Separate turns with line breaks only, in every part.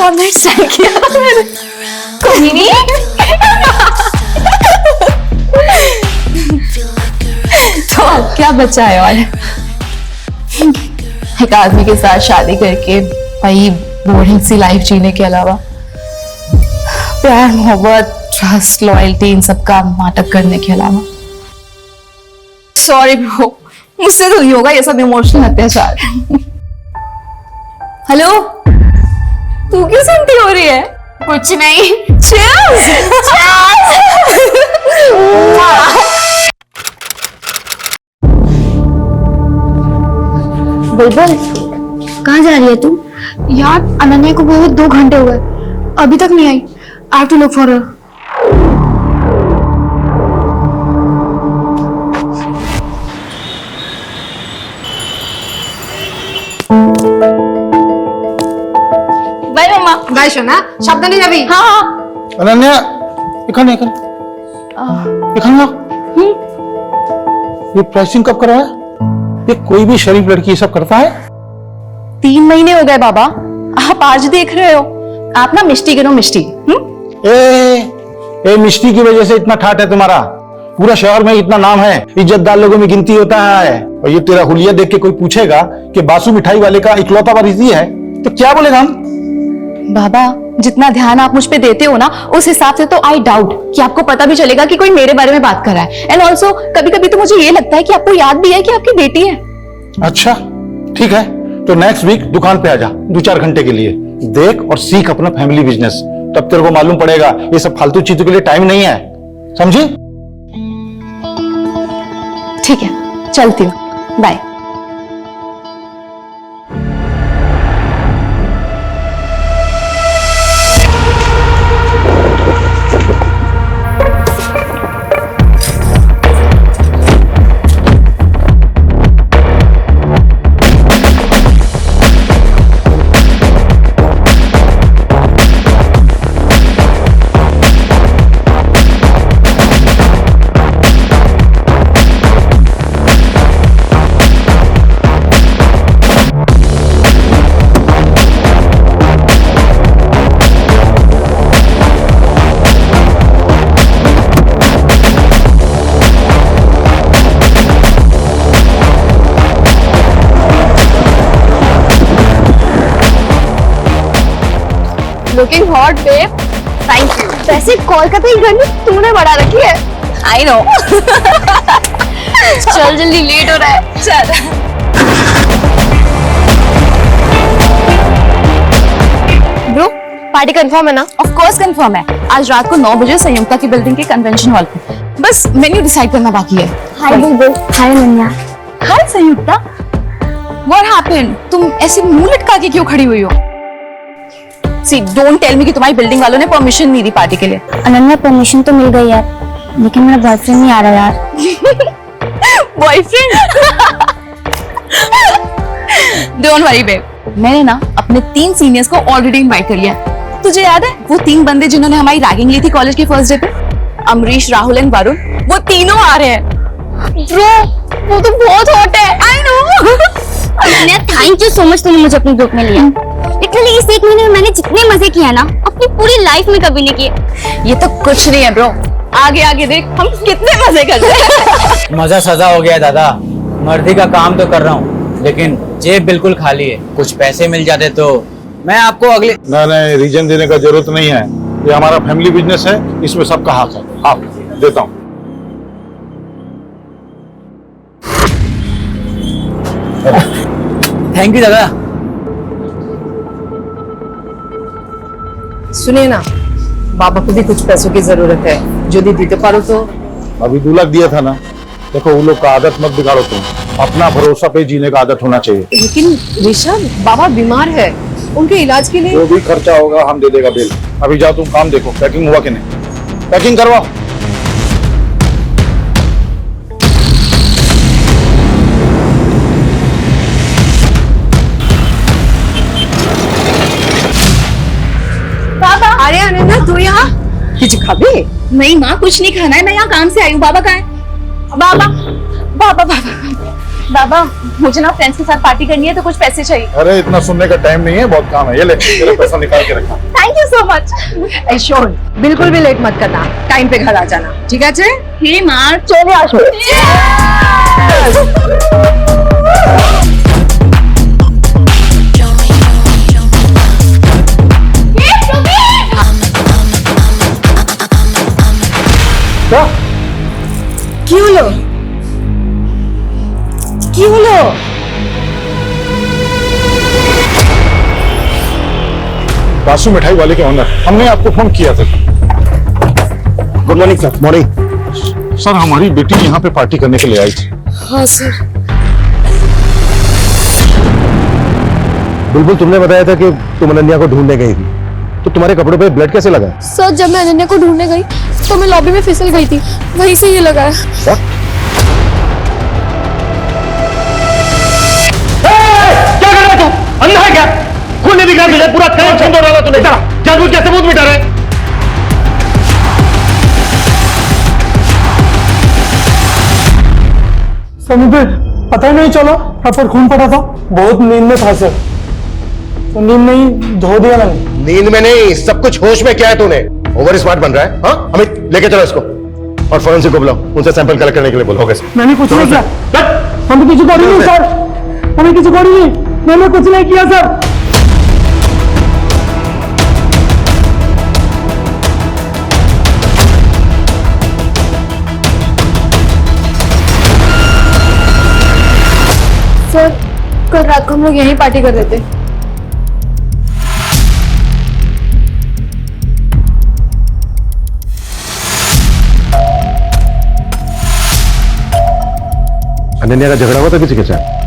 Corner सही किया मैंने। कोई नहीं। तो अब क्या बचा है और एक आदमी के साथ शादी करके भाई बोरिंग सी लाइफ जीने के अलावा प्यार मोहब्बत ट्रस्ट लॉयल्टी इन सब का नाटक करने के अलावा। सॉरी ब्रो, मुझसे तो नहीं होगा ये सब इमोशनल अत्याचार। हेलो, तू क्यों सुनती हो रही है? कुछ नहीं। Cheers!
बुलबुल, कहाँ जा रही है तू?
यार अनन्या को बहुत 2 घंटे हो गए, अभी तक नहीं आई। I have to look for her. Bye मामा।
বাই সোনা, সাবধানে যাবি।
हाँ हाँ।
अनन्या এখানে এখানে এখানে आओ। ये प्राइसिंग कब करवाया? ये कोई भी शरीफ लड़की ये सब करता है?
3 महीने हो गए बाबा, आप आज देख रहे हो। आप ना मिष्टी गिनो मिष्टी।
ए मिष्टी की वजह से इतना ठाट है तुम्हारा। पूरा शहर में इतना नाम है, इज्जतदार लोगों में गिनती होता है। और ये तेरा हुलिया देख के कोई पूछेगा कि बासु मिठाई वाले का इकलौता वारिस है तो क्या बोलेगा हम?
बाबा जितना ध्यान आप मुझ पे देते हो ना, उस हिसाब से तो आई डाउट कि आपको पता भी चलेगा कि कोई मेरे बारे में बात कर रहा है। एंड ऑल्सो कभी कभी तो मुझे ये लगता है कि आपको याद भी है कि आपकी बेटी है।
अच्छा ठीक है, तो नेक्स्ट वीक दुकान पे आ जा 2-4 घंटे के लिए। देख और सीख अपना फैमिली बिजनेस, तब तेरे को मालूम पड़ेगा ये सब फालतू चीजों के लिए टाइम नहीं है, समझी?
ठीक है, चलती हूँ, bye. Looking hot, babe. Thank you. वैसे कोलकाता की गर्मी तूने बढ़ा रखी है। I know. चल जल्दी, लेट हो रहा है। चल। Bro, पार्टी कंफर्म है ना? Of course कंफर्म है। आज रात को 9 बजे संयुक्ता की बिल्डिंग के कन्वेंशन हॉल पे। बस मेन्यू डिसाइड करना बाकी है।
हाय बुलबुल, हाय अनन्या।
हाय संयुक्ता। What happened? तुम ऐसे मुंह लटका के क्यों खड़ी हुई हो? See, don't tell me कि तुम्हारी बिल्डिंग वालों ने परमिशन नहीं दी पार्टी के लिए।
अनन्या, परमिशन तो मिल गई यार, लेकिन मेरा बॉयफ्रेंड नहीं आ रहा यार।
बॉयफ्रेंड? Don't worry babe, मैंने ना अपने 3 सीनियर्स को ऑलरेडी इनवाइट कर लिया। तुझे याद है वो 3 बंदे जिन्होंने हमारी रैगिंग ली थी कॉलेज के फर्स्ट डे पे? अमरीश, राहुल एंड वरुण, वो तीनों आ रहे हैं। Bro, वो तो बहुत हॉट है। I know।
Ananya, thank you so much, तुमने मुझे अपने ग्रुप में लिया। लिटरली इस 1 महीने में मैंने जितने मजे किए ना अपनी पूरी लाइफ में कभी नहीं किए।
ये तो कुछ नहीं है ब्रो, आगे आगे देख हम कितने मजे कर रहे हैं।
मजा सजा हो गया दादा। मर्दी का काम तो कर रहा हूँ, लेकिन जेब बिल्कुल खाली है। कुछ पैसे मिल जाते तो मैं आपको अगले।
नहीं, रीजन देने का जरूरत नहीं है, ये हमारा फैमिली बिजनेस है, इसमें सबका हक है। आप देता हूँ।
थैंक यू दादा।
सुनिए ना, बाबा को भी कुछ पैसों की जरूरत है, जो दी दीते पारो तो।
अभी 2 लाख दिया था ना। देखो वो लोग का आदत मत बिगाड़ो तुम, अपना भरोसा पे जीने का आदत होना चाहिए।
लेकिन ऋषभ, बाबा बीमार है, उनके इलाज के लिए।
जो भी खर्चा होगा हम दे देगा बिल। अभी जाओ तुम काम देखो, पैकिंग हुआ कि नहीं, पैकिंग करवाओ।
अरे अनन्या, तू यहाँ कुछ खाबे?
नहीं माँ, कुछ नहीं खाना है, मैं यहाँ काम से आई हूँ। बाबा कहाँ है? बाबा बाबा बाबा बाबा मुझे ना फ्रेंड्स के साथ पार्टी करनी है तो कुछ पैसे चाहिए।
अरे इतना सुनने का टाइम नहीं है, बहुत काम है। ये ले तेरा पैसा निकाल के रखा।
Thank you so much.
Shown बिल्कुल भी लेट मत करना, टाइम पे घर आ जाना, ठीक है?
हे मार चले আসো।
क्या
কি হলো? কি হলো?
बासु मिठाई वाले के ओनर, हमने आपको फोन किया था। Good morning sir. Morning sir, हमारी बेटी यहाँ पे पार्टी करने के लिए आई थी।
हाँ सर।
बुलबुल, तुमने बताया था कि तुम अनन्या को ढूंढने गई थी, तो तुम्हारे कपड़ों पे ब्लड कैसे लगा?
सर जब मैं अनन्या को ढूंढने गई तो मैं लॉबी में फिसल गई थी, वहीं से ये लगा है।
क्या कर रहा तू? अंधा है क्या? खून ने दिखा तुझे, पूरा काम छंद हो रहा तूने। जानबूझ के सबूत मिटा रहे।
सर मुझे पता ही नहीं चला, पर खून पड़ा था। बहुत नींद में था सर, तो नींद नहीं धो दिया मैंने।
नींद में नहीं, सब कुछ होश में। क्या है तूने? ओवर स्मार्ट बन रहा है। हाँ अमित, लेके चलो इसको और फोरेंसिक को बुलाओ, उनसे सैंपल कलेक्ट करने के लिए बोलो। Okay sir.
मैंने कुछ नहीं किया, हमें किसी को नहीं सर, हमें किसी को नहीं, मैंने कुछ नहीं किया सर।
सर कल रात को हम लोग यहीं पार्टी कर रहे थे।
अनन्या का झगड़ा हुआ था किसी के साथ?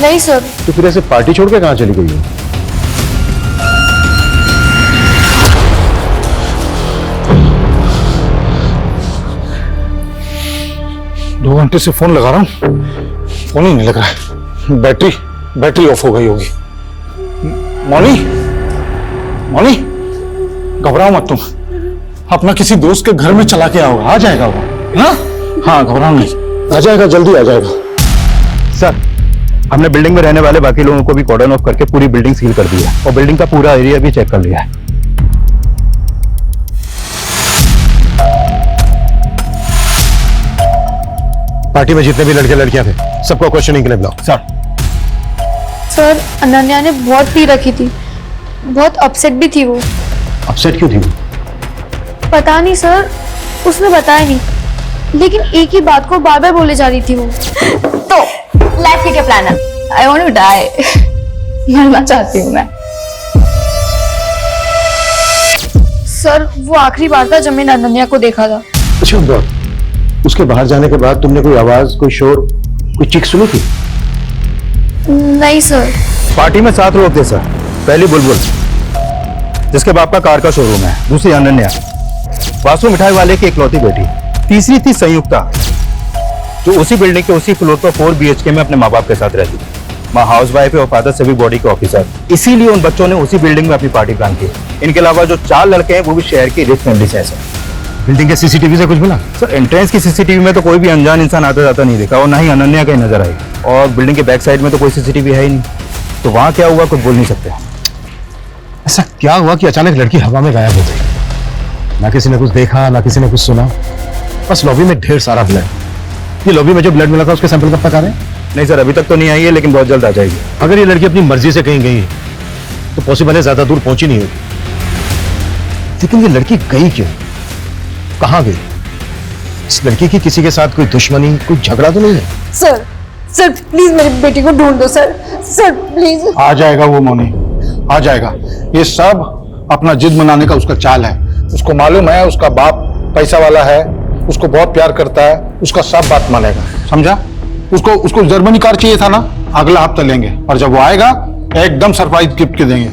नहीं सर।
तो फिर ऐसे पार्टी छोड़ के कहां चली गई है?
2 घंटे से फोन लगा रहा हूँ, फोन ही नहीं लग रहा है। बैटरी ऑफ हो गई होगी। मौनी, मौनी, घबराओ मत तुम, अपना किसी दोस्त के घर में चला के आओ, आ जाएगा वो। हाँ घबराओ नहीं, आ जाएगा, जल्दी आ जाएगा।
सर, हमने बिल्डिंग में रहने वाले बाकी लोगों को भी कॉर्डन ऑफ करके पूरी बिल्डिंग सील कर दी है और बिल्डिंग का पूरा एरिया भी चेक कर लिया है। पार्टी में जितने भी लड़के लड़कियां थे सबको क्वेश्चनिंग के लिए बुलाओ।
सर अनन्या ने बहुत पी रखी थी, बहुत अपसेट भी थी वो।
अपसेट क्यों थी वो?
पता नहीं सर, उसने बताया नहीं, लेकिन एक ही बात को बार बार बोले जा रही थी वो।
तो लाइफ के क्या प्लान है? I want to die. मरना चाहती हूँ मैं।
सर वो आखिरी बार था जब मैंने अनन्या को देखा था।
अच्छा, उसके बाहर जाने के बाद तुमने कोई आवाज, कोई शोर, कोई चीख सुनी थी?
नहीं सर।
पार्टी में 7 लोग थे सर। पहली बुलबुल, जिसके बाप का कार का शोरूम है। दूसरी अनन्या, बासु मिठाई वाले की इकलौती बेटी। तीसरी थी संयुक्ता, जो उसी बिल्डिंग के उसी फ्लोर पर 4 BHK में अपने माँ बाप के साथ रहती थी। माँ हाउस वाइफ है और फादर सभी बॉडी के ऑफिसर। इसीलिए उन बच्चों ने उसी बिल्डिंग में अपनी पार्टी प्लान की। इनके अलावा जो 4 लड़के हैं वो भी शहर की रिच फैमिली से हैं। बिल्डिंग के सीसीटीवी से कुछ मिला? सर एंट्रेंस की सीसीटीवी में तो कोई भी अनजान इंसान आता जाता नहीं देखा और ना ही अनन्या का ही नजर आई। और बिल्डिंग के बैक साइड में तो कोई सीसीटीवी है ही नहीं, तो वहां क्या हुआ कुछ बोल नहीं सकते। ऐसा क्या हुआ कि अचानक लड़की हवा में गायब हो गई? ना किसी ने कुछ देखा, ना किसी ने कुछ सुना, बस लॉबी में ढेर सारा ब्लड। ये लॉबी में जो ब्लड मिला था उसके सैंपल कब तक आ रहे हैं? नहीं सर, अभी तक तो नहीं आई है, लेकिन बहुत जल्द आ जाएगी। अगर ये लड़की अपनी मर्जी से कहीं गई तो पॉसिबल है ज्यादा दूर पहुंची नहीं होगी। लेकिन ये लड़की गई क्यों, कहां गई? इस लड़की की किसी के साथ कोई दुश्मनी, कोई झगड़ा तो नहीं है?
सर सर प्लीज मेरी बेटी को ढूंढ दो सर, सर प्लीज।
आ जाएगा वो मौनी, आ जाएगा। ये सब अपना जिद मनाने का उसका चाल है। उसको मालूम है उसका बाप पैसा वाला है, उसको बहुत प्यार करता है, उसका सब बात मानेगा, समझा? उसको जर्मनी कार चाहिए था ना, अगला हफ्ता लेंगे, और जब वो आएगा एकदम सरप्राइज गिफ्ट के देंगे,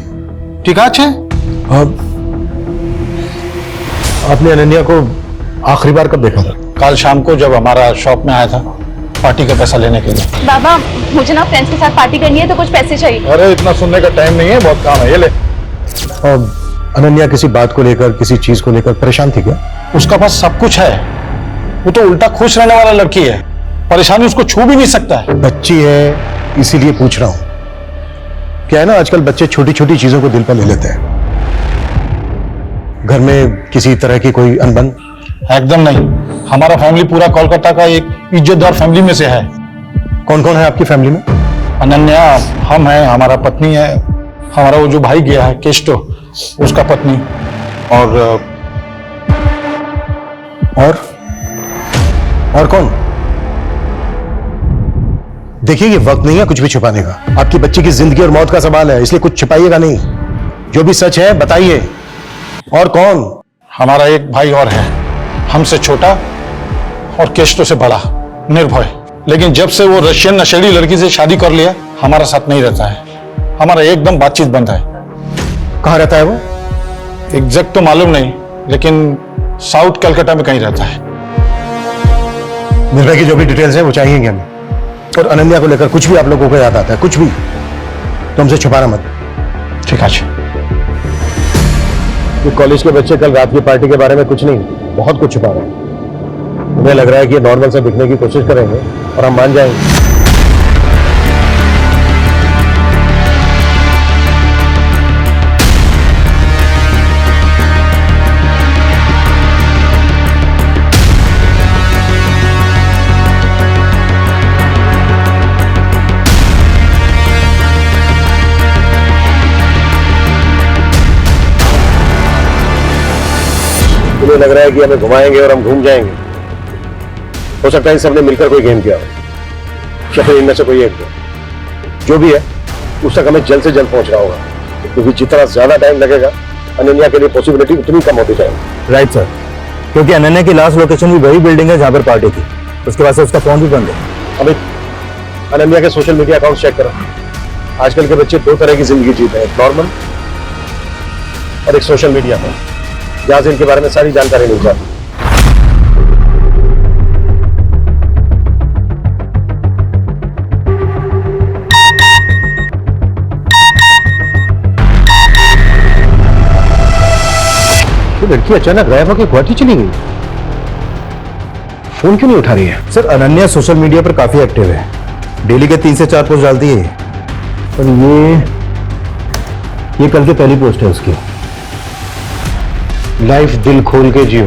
ठीक है? अच्छे,
आपने अनन्या को आखिरी बार कब देखा था?
कल शाम को जब हमारा शॉप में आया था पार्टी का पैसा लेने के लिए।
बाबा मुझे ना फ्रेंड्स के साथ पार्टी करनी है तो कुछ पैसे चाहिए।
अरे इतना सुनने का टाइम नहीं है, बहुत काम है, ये ले।
अनन्या किसी बात को लेकर, किसी चीज को लेकर परेशान थी क्या?
उसका पास सब कुछ है, वो तो उल्टा खुश रहने वाला लड़की है, परेशानी उसको छू भी नहीं सकता है।
बच्ची है इसीलिए पूछ रहा हूं। क्या है ना, आजकल बच्चे छोटी छोटी चीजों को दिल पर ले लेते हैं। घर में किसी तरह की कोई अनबन?
एकदम नहीं, हमारा फैमिली पूरा कोलकाता का एक इज्जतदार फैमिली में से है।
कौन कौन है आपकी फैमिली में?
अनन्या, हम हैं, हमारा पत्नी है, हमारा वो जो भाई गया है केस्टो, उसका पत्नी, और
कौन? देखिए ये वक्त नहीं है कुछ भी छुपाने का। आपकी बच्ची की जिंदगी और मौत का सवाल है, इसलिए कुछ छुपाइएगा नहीं। जो भी सच है बताइए। और कौन?
हमारा एक भाई और है, हमसे छोटा और केस्टो से बड़ा, निर्भय। लेकिन जब से वो रशियन नशेड़ी लड़की से शादी कर लिया, हमारा साथ नहीं रहता है। हमारा एकदम बातचीत बंद है।
कहाँ रहता है वो?
एग्जैक्ट तो मालूम नहीं, लेकिन साउथ कलकत्ता में कहीं रहता है।
निर्भय की जो भी डिटेल्स है वो चाहिए हमें। और अनन्या को लेकर कुछ भी आप लोगों को याद आता है, कुछ भी, तो हमसे छुपाना मत।
ठीक है।
ये कॉलेज के बच्चे कल रात की पार्टी के बारे में कुछ नहीं, बहुत कुछ छुपा रहे हैं। उन्हें लग रहा है कि ये नॉर्मल से दिखने की कोशिश करेंगे और हम मान जाएंगे। उन्हें लग रहा है कि हमें घुमाएंगे और हम घूम जाएंगे। हो सकता है सबने मिलकर कोई गेम किया हो, या फिर इनमें से कोई एक हो। जो भी है उस तक हमें जल्द से जल्द पहुंचना होगा, क्योंकि जितना ज्यादा टाइम लगेगा अनन्या के लिए पॉसिबिलिटी उतनी कम होती जाएगी। राइट सर, क्योंकि अनन्या की लास्ट लोकेशन भी वही बिल्डिंग है जहां पर पार्टी थी। उसके बाद से उसका फोन भी बंद है। अभी अनन्या के सोशल मीडिया अकाउंट चेक करो। आजकल के बच्चे दो तरह की जिंदगी जीते हैं, एक नॉर्मल और एक सोशल मीडिया पर, जहां से इनके बारे में सारी जानकारी मिल जाती है। तो लड़की अचानक गायब होकर गुवाहाटी चली गई। फोन क्यों नहीं उठा रही है? सर अनन्या सोशल मीडिया पर काफी एक्टिव है, डेली के 3 से 4 पोस्ट डालती है। और ये कल की पहली पोस्ट है उसकी। लाइफ दिल खोल के जियो,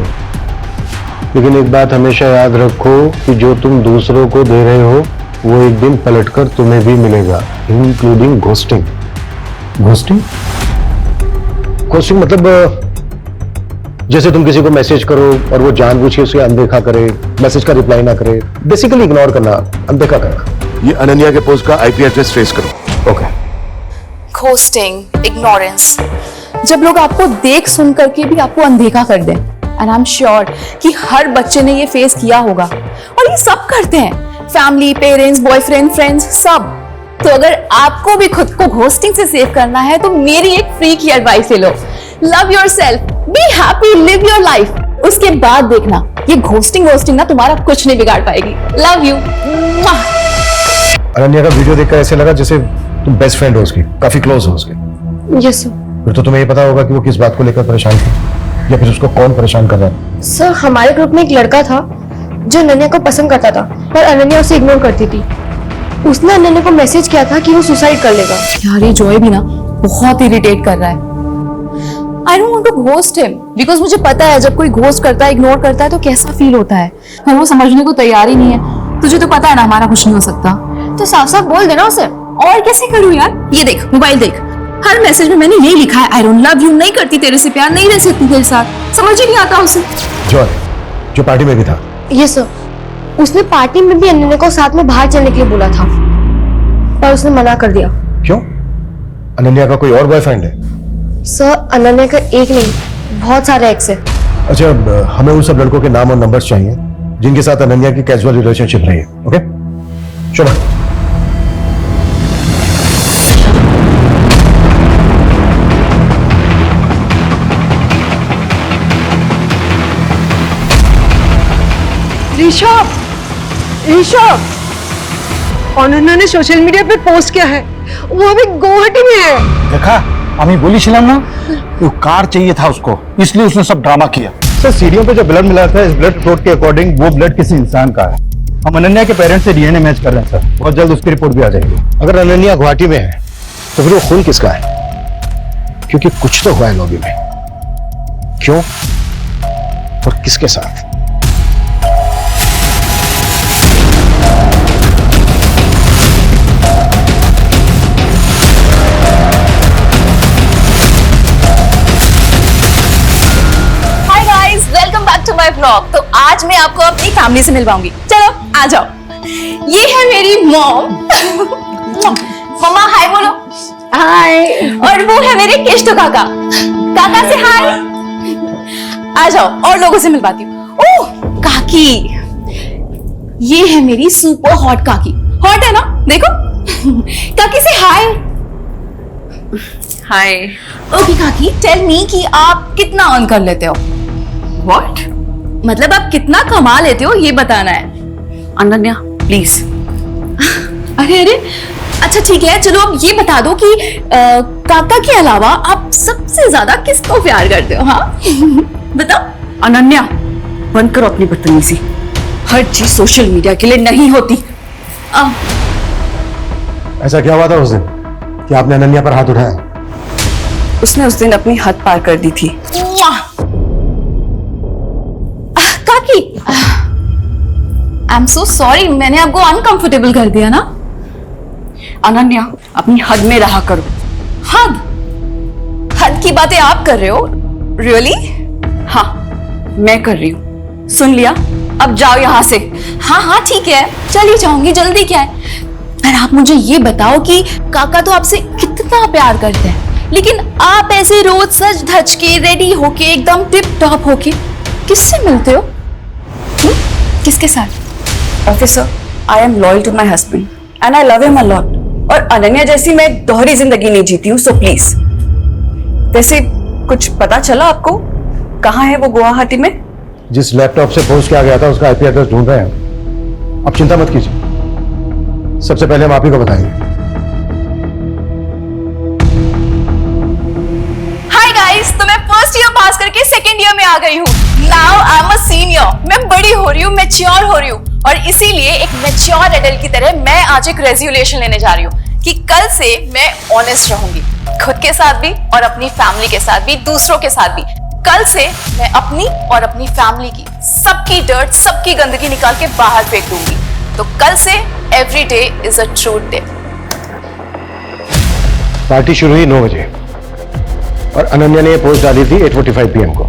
लेकिन एक बात हमेशा याद रखो कि जो तुम दूसरों को दे रहे हो वो एक दिन पलटकर तुम्हें भी मिलेगा, इंक्लूडिंग घोस्टिंग। घोस्टिंग? घोस्टिंग मतलब जैसे तुम किसी को मैसेज करो और वो जानबूझ के उसे अनदेखा करे, मैसेज का रिप्लाई ना करे, बेसिकली इग्नोर करना, अनदेखा करना। ये अनन्या के पोस्ट का आईपी एड्रेस ट्रेस करो। ओके।
घोस्टिंग, इग्नोरेंस, जब लोग आपको देख सुन करके भी आपको अनदेखा कर दें, एंड आई एम श्योर कि हर बच्चे ने ये फेस किया होगा, और ये सब करते हैं, फैमिली, पेरेंट्स, बॉयफ्रेंड, फ्रेंड्स, सब। तो अगर आपको भी खुद को घोस्टिंग से सेव करना है तो मेरी एक फ्री की एडवाइस ले लो। Love yourself, be happy, live your life. उसके बाद देखना ये घोस्टिंग ना तुम्हारा कुछ नहीं बिगाड़ पाएगी। Love you.
अनन्या का वीडियो देखकर ऐसे लगा जैसे तुम बेस्ट फ्रेंड हो उसकी, काफी क्लोज हो उसके।
Yes sir.
फिर तो तुम्हें ये पता होगा कि वो किस बात को लेकर परेशान थी, या फिर उसको कौन परेशान कर रहा है।
सर हमारे ग्रुप में एक लड़का था जो अनन्या को पसंद करता था, पर अनन्या उसे इग्नोर करती थी। उसने अनन्या को मैसेज किया था कि वो सुसाइड कर लेगा।
यार ये जॉय भी ना बहुत इरिटेट कर रहा है। I don't want to ghost him, because मुझे पता है जब कोई घोस्ट करता है, इग्नोर करता है तो कैसा फील होता है, पर वो समझने को तैयार ही नहीं है। तुझे तो पता है ना हमारा कुछ नहीं हो सकता।
तो साफ साफ बोल देना उसे।
और कैसे करूं यार? ये देख, मोबाइल देख, हर मैसेज में मैंने यही लिखा है, आई डोंट लव यू, नहीं करती तेरे से प्यार, नहीं रह सकती तेरे साथ। समझ ही नहीं आता उसे।
जॉय जो पार्टी में भी था।
यस सर, उसने पार्टी में भी अनन्या को साथ में बाहर चलने के लिए बोला था, पर उसने मना कर दिया।
क्यों? अनन्या का कोई और बॉयफ्रेंड है?
सर अनन्या का एक नहीं, बहुत सारे एक्स है।
अच्छा, हमें उन सब लड़कों के नाम और नंबर्स चाहिए जिनके साथ अनन्या की कैजुअल रिलेशनशिप रही है। ओके चलो।
ऋषभ, ऋषभ, अनन्या ने सोशल मीडिया पे पोस्ट किया है, वो अभी गुवाहाटी में है।
देखा, আমি বলেছিলাম না, वो कार चाहिए था उसको, इसलिए उसने सब ड्रामा किया।
सर सीढ़ियों पे जो ब्लड मिला था इस ब्लड रिपोर्ट के अकॉर्डिंग वो ब्लड किसी इंसान का है। हम अनन्या के पेरेंट्स से डीएनए मैच कर रहे हैं सर, बहुत जल्द उसकी रिपोर्ट भी आ जाएगी।
अगर अनन्या गुवाहाटी में है तो फिर वो खून किसका है? क्योंकि कुछ तो हुआ है लॉबी में। क्यों और किसके साथ?
Hi guys, welcome back to my vlog. तो आज मैं आपको अपनी फैमिली से मिलवाऊंगी। चलो आ जाओ। ये है मेरी मॉम। मम्मा हाय बोलो। हाय। और वो है मेरे केष्टो काका। काका से हाय। आ जाओ और लोगों से मिलवाती हूँ। ओह काकी, ये है मेरी सुपर हॉट काकी। हॉट है ना, देखो। काकी से हाय। हाय। ओके काकी, टेल मी कि आप कितना अर्न कर लेते हो? व्हाट? मतलब आप कितना कमा लेते हो ये बताना है। अनन्या प्लीज। अरे अरे अच्छा ठीक है, चलो अब ये बता दो कि काका के अलावा आप सबसे ज्यादा किसको प्यार करते हो? हाँ बताओ। अनन्या बंद करो अपनी बदतमीजी। हर चीज सोशल मीडिया के लिए नहीं होती।
ऐसा क्या हुआ था उस दिन कि आपने अनन्या पर हाथ उठाया?
उसने उस दिन अपनी हद पार कर दी थी। काकी, आई एम सो सॉरी, मैंने आपको अनकंफर्टेबल कर दिया ना। अनन्या अपनी हद में रहा करो। हद? हद की बातें आप कर रहे हो? रियली? हाँ मैं कर रही हूँ। सुन लिया, अब जाओ यहाँ से। हाँ हाँ ठीक है, चली जाऊंगी, जल्दी क्या है। पर आप मुझे ये बताओ कि काका तो आपसे कितना प्यार करते हैं, लेकिन आप ऐसे रोज सज धज के रेडी होके एकदम टिप टॉप होके किससे मिलते हो? किसके साथ? Officer, I am loyal to my husband and I love him a lot. और अनन्या जैसी मैं दोहरी जिंदगी नहीं जीती हूँ, सो प्लीज। वैसे कुछ पता चला आपको कहाँ है वो गुवाहाटी में?
जिस लैपटॉप से पोस्ट किया गया था उसका आईपी एड्रेस ढूंढ रहे हैं। आप चिंता मत कीजिए, सबसे पहले हम आप ही को बताएंगे।
हाय गाइस, तो मैं फर्स्ट ईयर पास करके सेकंड ईयर में आ गई हूँ। Now I am a senior. मैं बड़ी हो रही हूँ, मैच्योर हो रही हूँ, और इसीलिए एक मैच्योर एडल्ट की तरह मैं आज एक रेजोल्यूशन लेने जा रही हूँ कि कल से मैं ऑनेस्ट रहूंगी, खुद के साथ भी और अपनी फैमिली के साथ भी, दूसरों के साथ भी। कल से मैं अपनी और अपनी फैमिली की सबकी डर्ट, सबकी गंदगी निकाल के बाहर फेंक दूंगी। तो कल से every day is a truth day.
Party शुरू हुई 9 बजे और अनन्या ने पोस्ट डाली थी 8:45 PM को।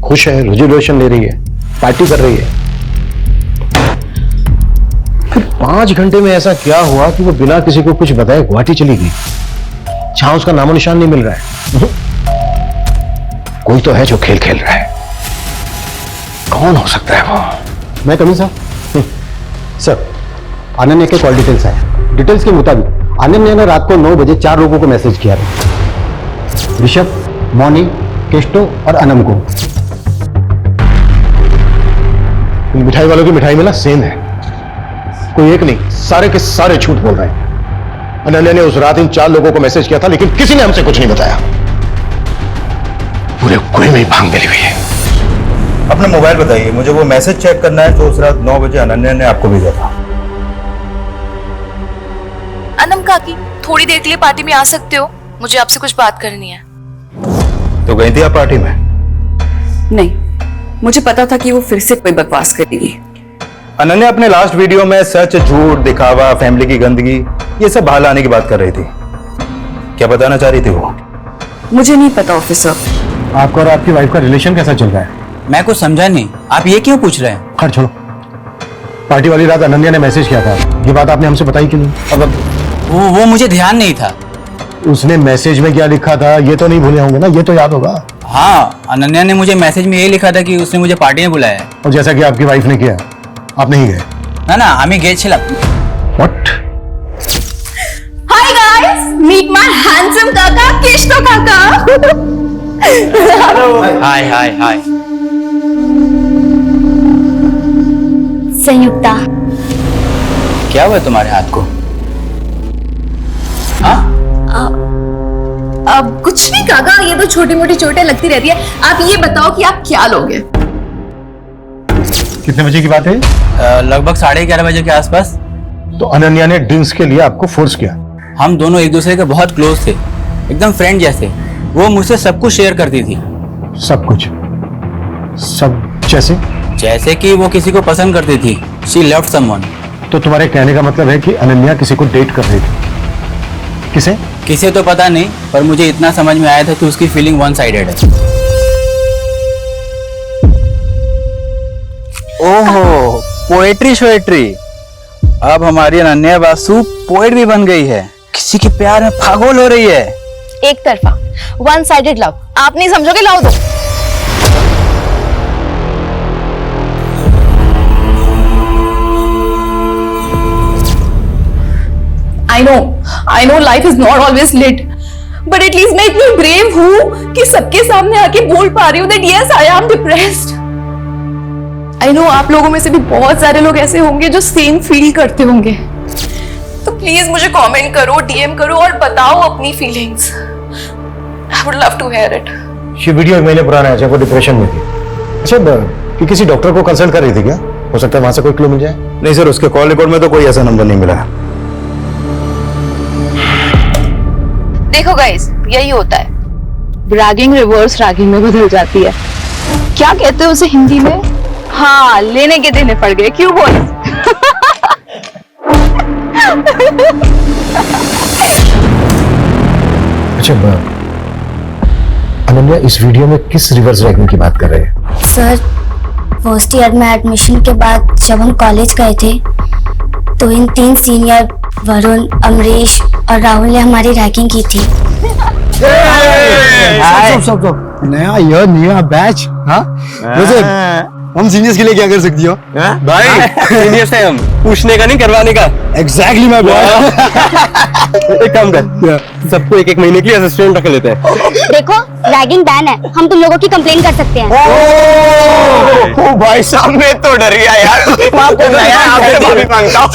खुश है, रेजोल्यूशन ले रही है, पार्टी कर रही है। फिर 5 घंटे में ऐसा क्या हुआ कि वो बिना किसी को कुछ बताए गुवाहाटी चली गई, जहां उसका नामो निशान नहीं मिल रहा है। कोई तो है जो खेल खेल रहा है। कौन हो सकता है वो? मैं कमी साहब। सर, अनन्या के कॉल डिटेल्स है। डिटेल्स के मुताबिक अनन्या ने रात को 9 बजे 4 लोगों को मैसेज किया था। ऋषभ, मौनी, केष्टो और अनम को। मिठाई वालों की मिठाई में ना सेम है, कोई एक नहीं, सारे के सारे झूठ बोल रहे हैं। अनन्या ने उस रात इन 4 लोगों को मैसेज किया था, लेकिन किसी ने हमसे कुछ नहीं बताया। पूरे कुएं में ही भांग मिली हुई है।
अपना मोबाइल बताइए, मुझे वो मैसेज चेक करना है जो उस रात 9 बजे अनन्या ने आपको भेजा था।
अनम काकी, थोड़ी देर के लिए पार्टी में आ सकते हो? मुझे आपसे कुछ बात करनी है।
तो गई थी आप पार्टी में?
नहीं, मुझे पता था कि वो फिर से कोई बकवास करेगी।
अनन्या अपने लास्ट वीडियो में सच, झूठ, दिखावा, फैमिली की गंदगी, ये सब बाहर लाने की बात कर रही थी। क्या बताना चाह रही थी वो?
मुझे नहीं पता ऑफिसर।
आपका और आपकी वाइफ का रिलेशन कैसा चल रहा है?
मैं कुछ समझा नहीं, आप ये क्यों पूछ रहे हैं?
खैर छोड़ो। पार्टी वाली रात अनन्या ने मैसेज किया था, ये बात आपने हमसे बताई क्यों नहीं?
अब वो मुझे ध्यान नहीं था।
उसने मैसेज में क्या लिखा था ये तो नहीं भूले होंगे ना? ये तो याद होगा।
हाँ, अनन्या ने मुझे मैसेज में ये लिखा था कि उसने मुझे पार्टी में बुलाया है।
और जैसा कि आपकी वाइफ ने किया, आप नहीं गए?
ना ना, আমি গেছিলাম।
What?
Hi guys, meet my handsome काका, केष्टो काका।
हाय हाय हाय।
संयुक्ता,
क्या हुआ तुम्हारे हाथ को? हाँ?
अब कुछ नहीं काका, ये तो छोटी मोटी चोटें लगती रहती है। आप ये बताओ कि आप क्या लोगे?
कितने बजे की बात है?
लगभग 11:30 बजे के आसपास।
तो अनन्या ने ड्रिंक्स के लिए आपको फोर्स किया?
हम दोनों एक दूसरे के बहुत क्लोज थे, एकदम फ्रेंड जैसे। वो मुझसे सब कुछ शेयर करती थी।
सब कुछ? सब जैसे?
जैसे कि वो किसी को पसंद करती थी। She loved someone.
तो तुम्हारे कहने का मतलब है कि अनन्या किसी को डेट कर रही थी? किसे?
किसे तो पता नहीं, पर मुझे इतना समझ में आया था कि उसकी फीलिंग वन साइडेड है। ओहो, पोएट्री शोएट्री। अब हमारी अनन्या बासु पोएट भी बन गई है, किसी के प्यार में पागल हो रही है।
एक तरफा, वन साइडेड लव। आप नहीं समझोगे, लाओ दो। I know life is not always lit, but at least मैं इतनी brave हूँ कि सबके सामने आके बोल पा रही हूँ that yes, I am depressed. I know आप लोगों में से भी बहुत सारे लोग ऐसे होंगे जो सेम फील करते होंगे। तो प्लीज मुझे कमेंट करो, डीएम करो और बताओ अपनी feelings. I would love to hear it.
ये वीडियो 1 महीने पुराना है जब वो डिप्रेशन में थी। अच्छा, कि किसी डॉक्टर को कंसल्ट कर रही थी क्या? हो सकता है वहां से कोई क्लू मिल जाए।
नहीं सर, उसके कॉल रिकॉर्ड में तो कोई ऐसा नंबर नहीं मिला।
देखो गाइस, यही होता है, रैगिंग रिवर्स रैगिंग में बदल जाती है। क्या कहते हैं उसे हिंदी में? हाँ, लेने के देने पड़ गए। क्यों बोल?
अच्छा, अनन्या इस वीडियो में किस रिवर्स रैगिंग की बात कर रहे हैं?
सर, फर्स्ट ईयर में एडमिशन के बाद जब हम कॉलेज गए थे तो इन 3 सीनियर वरुण, अमरीश और राहुल ने हमारी रैगिंग की थी।
सब नया बैच। हाँ, वैसे हम सीनियर्स के लिए क्या कर सकती हो?
भाई सीनियर्स है हम, पूछने का नहीं करवाने का।
Exactly my boy.
एक काम कर, सबको 1-1 महीने की असिस्टेंट रख लेते हैं।
देखो, रैगिंग बैन है, हम तुम लोगों की कंप्लेन कर सकते हैं।
ओ भाई साहब, मैं तो डर गया यार। माफी मांगता हूं।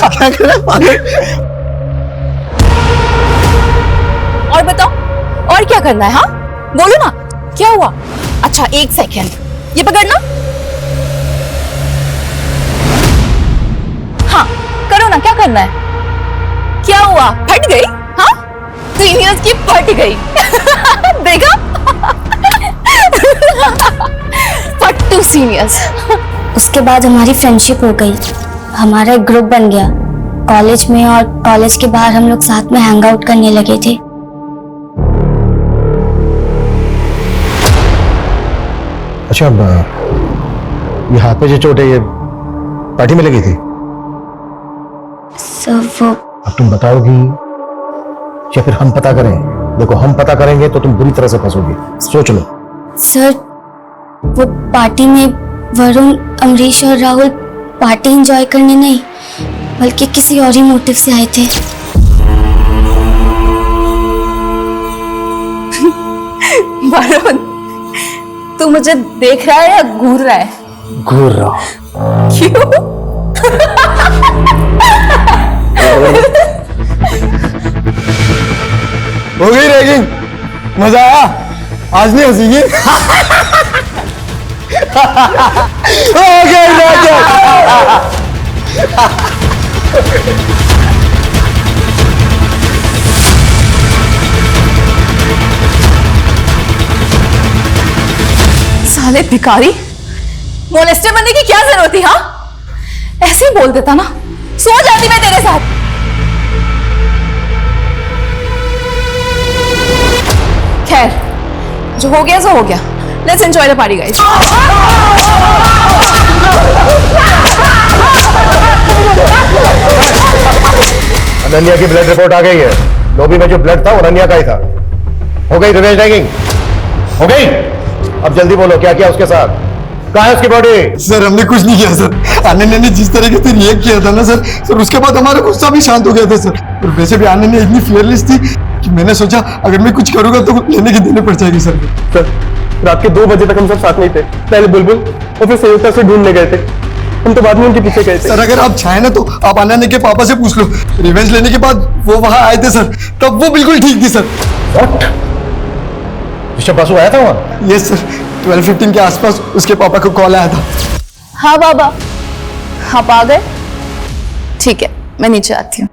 और बताओ, और क्या करना है? हाँ, बोलो ना, क्या हुआ? अच्छा, 1 सेकेंड, ये पकड़ना। हाँ, करो ना, क्या करना है? क्या हुआ? फट गई? हाँ, सीनियर्स की फट गई। देखा? फट टू सीनियर्स।
उसके बाद हमारी फ्रेंडशिप हो गई, हमारा एक ग्रुप बन गया कॉलेज में, और कॉलेज के बाहर हम लोग साथ में हैंग आउट करने लगे थे।
अच्छा, ये हाथ पे जो चोट है, ये पार्टी में लगी थी?
सर, वो
अब तुम बताओगी या फिर हम पता करें? देखो, हम पता करेंगे तो तुम बुरी तरह से फंसोगी, सोच लो।
सर, वो पार्टी में वरुण, अमरीश और राहुल पार्टी एंजॉय करने नहीं बल्कि किसी और ही मोटिव से आए थे।
वरुण, तू मुझे देख रहा है या घूर रहा है?
घूर रहा हूं।
क्यों?
हो गई रैगिंग? मजा आया? आज नहीं हंसीगी? हो गई रैगिंग।
साले भिखारी, मोलेस्टर बनने की क्या जरूरत थी? हाँ, ऐसे ही बोल देता ना, सो जाती मैं तेरे साथ। खैर, जो हो गया सो हो गया। Let's enjoy the party guys.
Ananya की ब्लड रिपोर्ट आ गई है। लॉबी में जो ब्लड था वो अनन्या का ही था। हो गई रिवेंज रैगिंग? हो गई? अब जल्दी बोलो, क्या किया उसके साथ? कहाँ है उसकी बॉडी?
सर, हमने कुछ नहीं किया सर। अनन्या ने जिस तरीके से रिएक्ट किया था ना सर, उसके बाद हमारा गुस्सा भी शांत हो गया था सर। और वैसे भी अनन्या इतनी फियरलेस थी कि मैंने सोचा अगर मैं कुछ करूंगा तो लेने की देने पड़ जाएगी सर।
सर, रात के 2 बजे तक हम सब साथ नहीं थे। पहले बुलबुल और फिर संयुक्ता से ढूंढने गए थे। हम तो बाद में उनके पीछे गए थे।
सर, अगर आप चाहें ना तो आप अनन्या के पापा से पूछ लो। रिवेंज लेने के बाद वो वहां आए थे सर, तब वो बिल्कुल ठीक थी सर।
What?
ऋषभ बासु आया था वहाँ?
यस सर, 12:15 के आसपास उसके पापा को कॉल आया था।
हाँ बाबा, आप आ गए? ठीक है, मैं नीचे आती हूँ।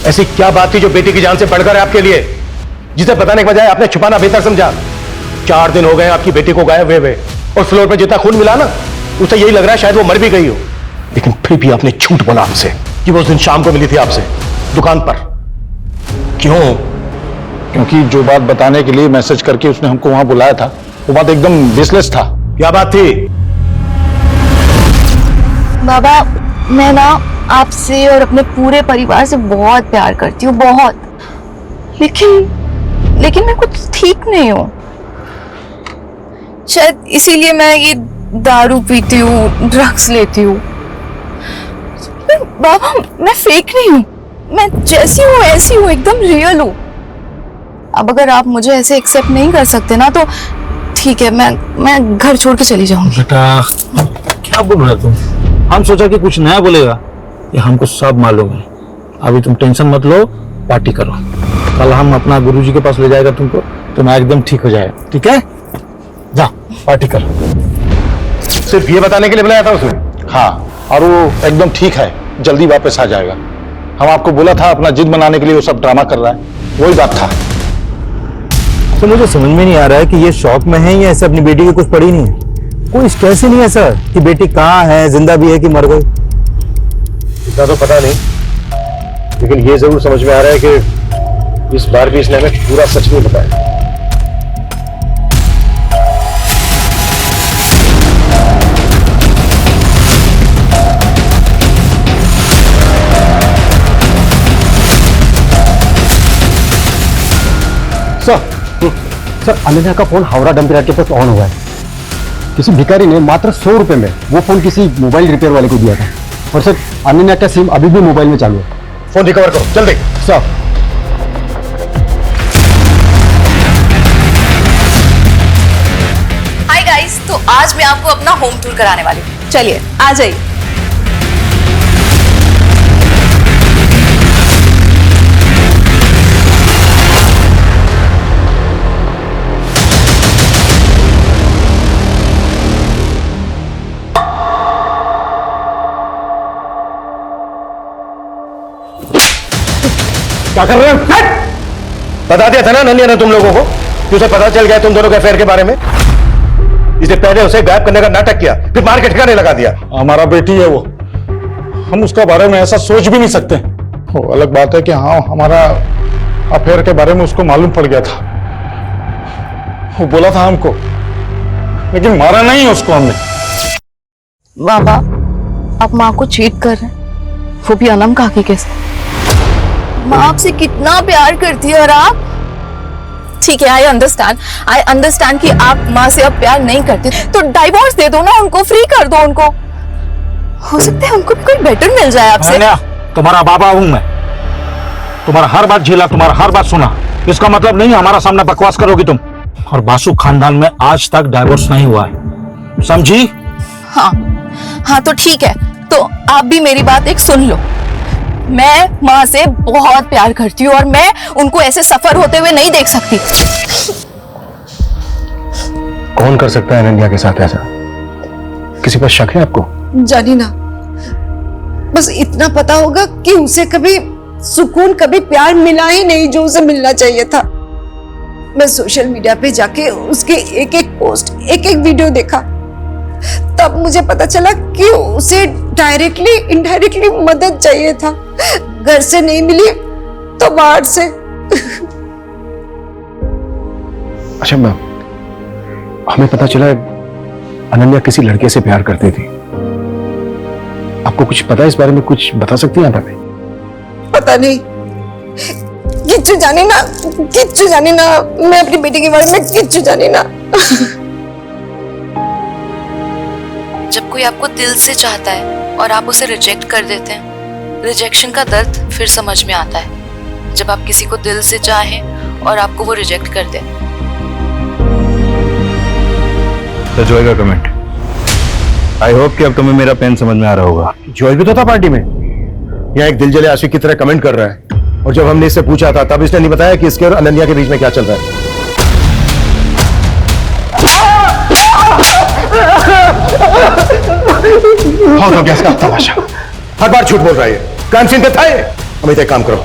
ऐसी क्या बात थी जो बेटी की जान से बढ़कर है आपके लिए, जिसे बताने के बजाय आपने छुपाना बेहतर समझा? 4 दिन हो गए आपकी बेटी को गायब हुए और फ्लोर पे जितना खून मिला ना, उसे यही लग रहा है शायद वो मर भी गई हो। लेकिन फिर भी आपने झूठ बोला हमसे कि वो उस दिन शाम को मिली थी आपसे दुकान पर। क्यों?
क्योंकि जो बात बताने के लिए मैसेज करके उसने हमको वहां बुलाया था, वो बात एकदम बेसलेस था।
क्या बात थी?
बाबा, मैं ना आपसे और अपने पूरे परिवार से बहुत प्यार करती हूँ, बहुत। लेकिन मैं कुछ ठीक नहीं हूँ। शायद इसीलिए मैं ये दारू पीती हूँ, ड्रग्स लेती हूँ। बाबा, मैं फेक नहीं हूँ, मैं जैसी हूँ ऐसी हूँ, एकदम रियल हूँ। अब अगर आप मुझे ऐसे एक्सेप्ट नहीं कर सकते ना, तो ठीक है, मैं घर छोड़ के चली जाऊंगी।
बेटा, क्या बोल रहे तुम? हम सोचा कि कुछ नया बोलेगा, ये हमको सब मालूम है। अभी तुम टेंशन मत लो, पार्टी करो। कल हम अपना गुरुजी के पास ले जाएगा तुमको, तुम एकदम ठीक हो जाएगा। ठीक है, जा पार्टी कर।
सिर्फ ये बताने के लिए बुलाया था उसने?
हाँ, और वो एकदम ठीक है, जल्दी वापस आ जाएगा। हम आपको बोला था अपना जिद मनाने के लिए वो सब ड्रामा कर रहा है, वही बात था।
तो मुझे समझ में नहीं आ रहा है कि ये शौक में है या ऐसे अपनी बेटी की कुछ पड़ी नहीं है। कोई स्ट्रेस ही नहीं है सर कि बेटी कहाँ है, जिंदा भी है कि मर गई।
इतना तो पता नहीं, लेकिन ये जरूर समझ में आ रहा है कि इस बार भी इसने हमें पूरा सच नहीं बताया।
सर, अनन्या का फोन हावड़ा डंपियार्ड के पास ऑन हुआ है। किसी भिखारी ने मात्र 100 रुपए में वो फोन किसी मोबाइल रिपेयर वाले को दिया था। और सर, अनन्या का सिम अभी भी मोबाइल में चालू है।
फोन रिकवर करो जल्दी।
सर,
हाय गाइस, तो आज मैं आपको अपना होम टूर कराने वाली हूँ। चलिए आ जाइए।
क्या कर रहे हो? बता दिया था ना नन्या ने तुम लोगों को कि उसे पता चल गया तुम दोनों के अफेयर के बारे में। इसने पहले उसे गायब करने का नाटक किया, फिर मार के ठिकाने लगा दिया।
हमारा बेटी है वो, हम उसका बारे में ऐसा सोच भी नहीं सकते। वो अलग बात है कि हाँ, हमारा अफेयर के बारे में उसको मालूम पड़ गया था। वो बोला था हमको, लेकिन मारा नहीं उसको हमने।
बाबा, आप माँ को चीट कर रहे हैं, वो भी अनम काकी के साथ। माँ आपसे कितना प्यार करती है और आप। ठीक है, आई अंडरस्टैंड कि आप माँ से अब प्यार नहीं करते, तो डाइवोर्स दे दो ना उनको, फ्री कर दो उनको। हो सकता है उनको कोई बेटर मिल जाए आपसे।
तुम्हारा बाबा हूं मैं, तुम्हारा हर बात झेला, तुम्हारा हर बात सुना। इसका मतलब नहीं हमारा सामने बकवास करोगी तुम। और बासु खानदान में आज तक डाइवोर्स नहीं हुआ है, समझी?
हाँ तो ठीक है, तो आप भी मेरी बात एक सुन लो। मैं माँ से बहुत प्यार करती हूँ और मैं उनको ऐसे सफर होते हुए नहीं देख सकती।
कौन कर सकता है अनन्या के साथ ऐसा? किसी पर शक है आपको?
जानी ना, बस इतना पता होगा कि उसे कभी सुकून, कभी प्यार मिला ही नहीं जो उसे मिलना चाहिए था। मैं सोशल मीडिया पे जाके उसके एक एक पोस्ट, एक एक वीडियो देखा, तब मुझे पता चला कि उसे डायरेक्टली इनडायरेक्टली मदद चाहिए था। घर से नहीं मिली तो बाहर से।
अच्छा मैम, हमें पता चला अनन्या किसी लड़के से प्यार करती थी। आपको कुछ पता है इस बारे में? कुछ बता सकती हैं आप हमें?
पता नहीं, किच्चू जाने ना, किच्चू जाने ना। मैं अपनी बेटी के बारे में किच्चू जाने ना।
जब कोई आपको दिल से चाहता है और आप उसे रिजेक्ट कर देते हैं, रिजेक्शन का दर्द फिर समझ में आता है। जब आप किसी को दिल से चाहें और आपको वो रिजेक्ट कर दे।
तो जॉय का कमेंट, आई होप कि अब तुम्हें मेरा पेन समझ में आ रहा होगा।
जॉय भी तो था पार्टी में, यहाँ एक दिल जले आशिक की तरह कमेंट कर रहा है, और जब हमने इससे पूछा था तब इसने नहीं बताया कि इसके और अनन्या के बीच में क्या चल रहा है। हो गया इसका तमाशा, हर बार झूठ बोल रहा है। क्राइम सीन पे था ये। अमित एक काम करो,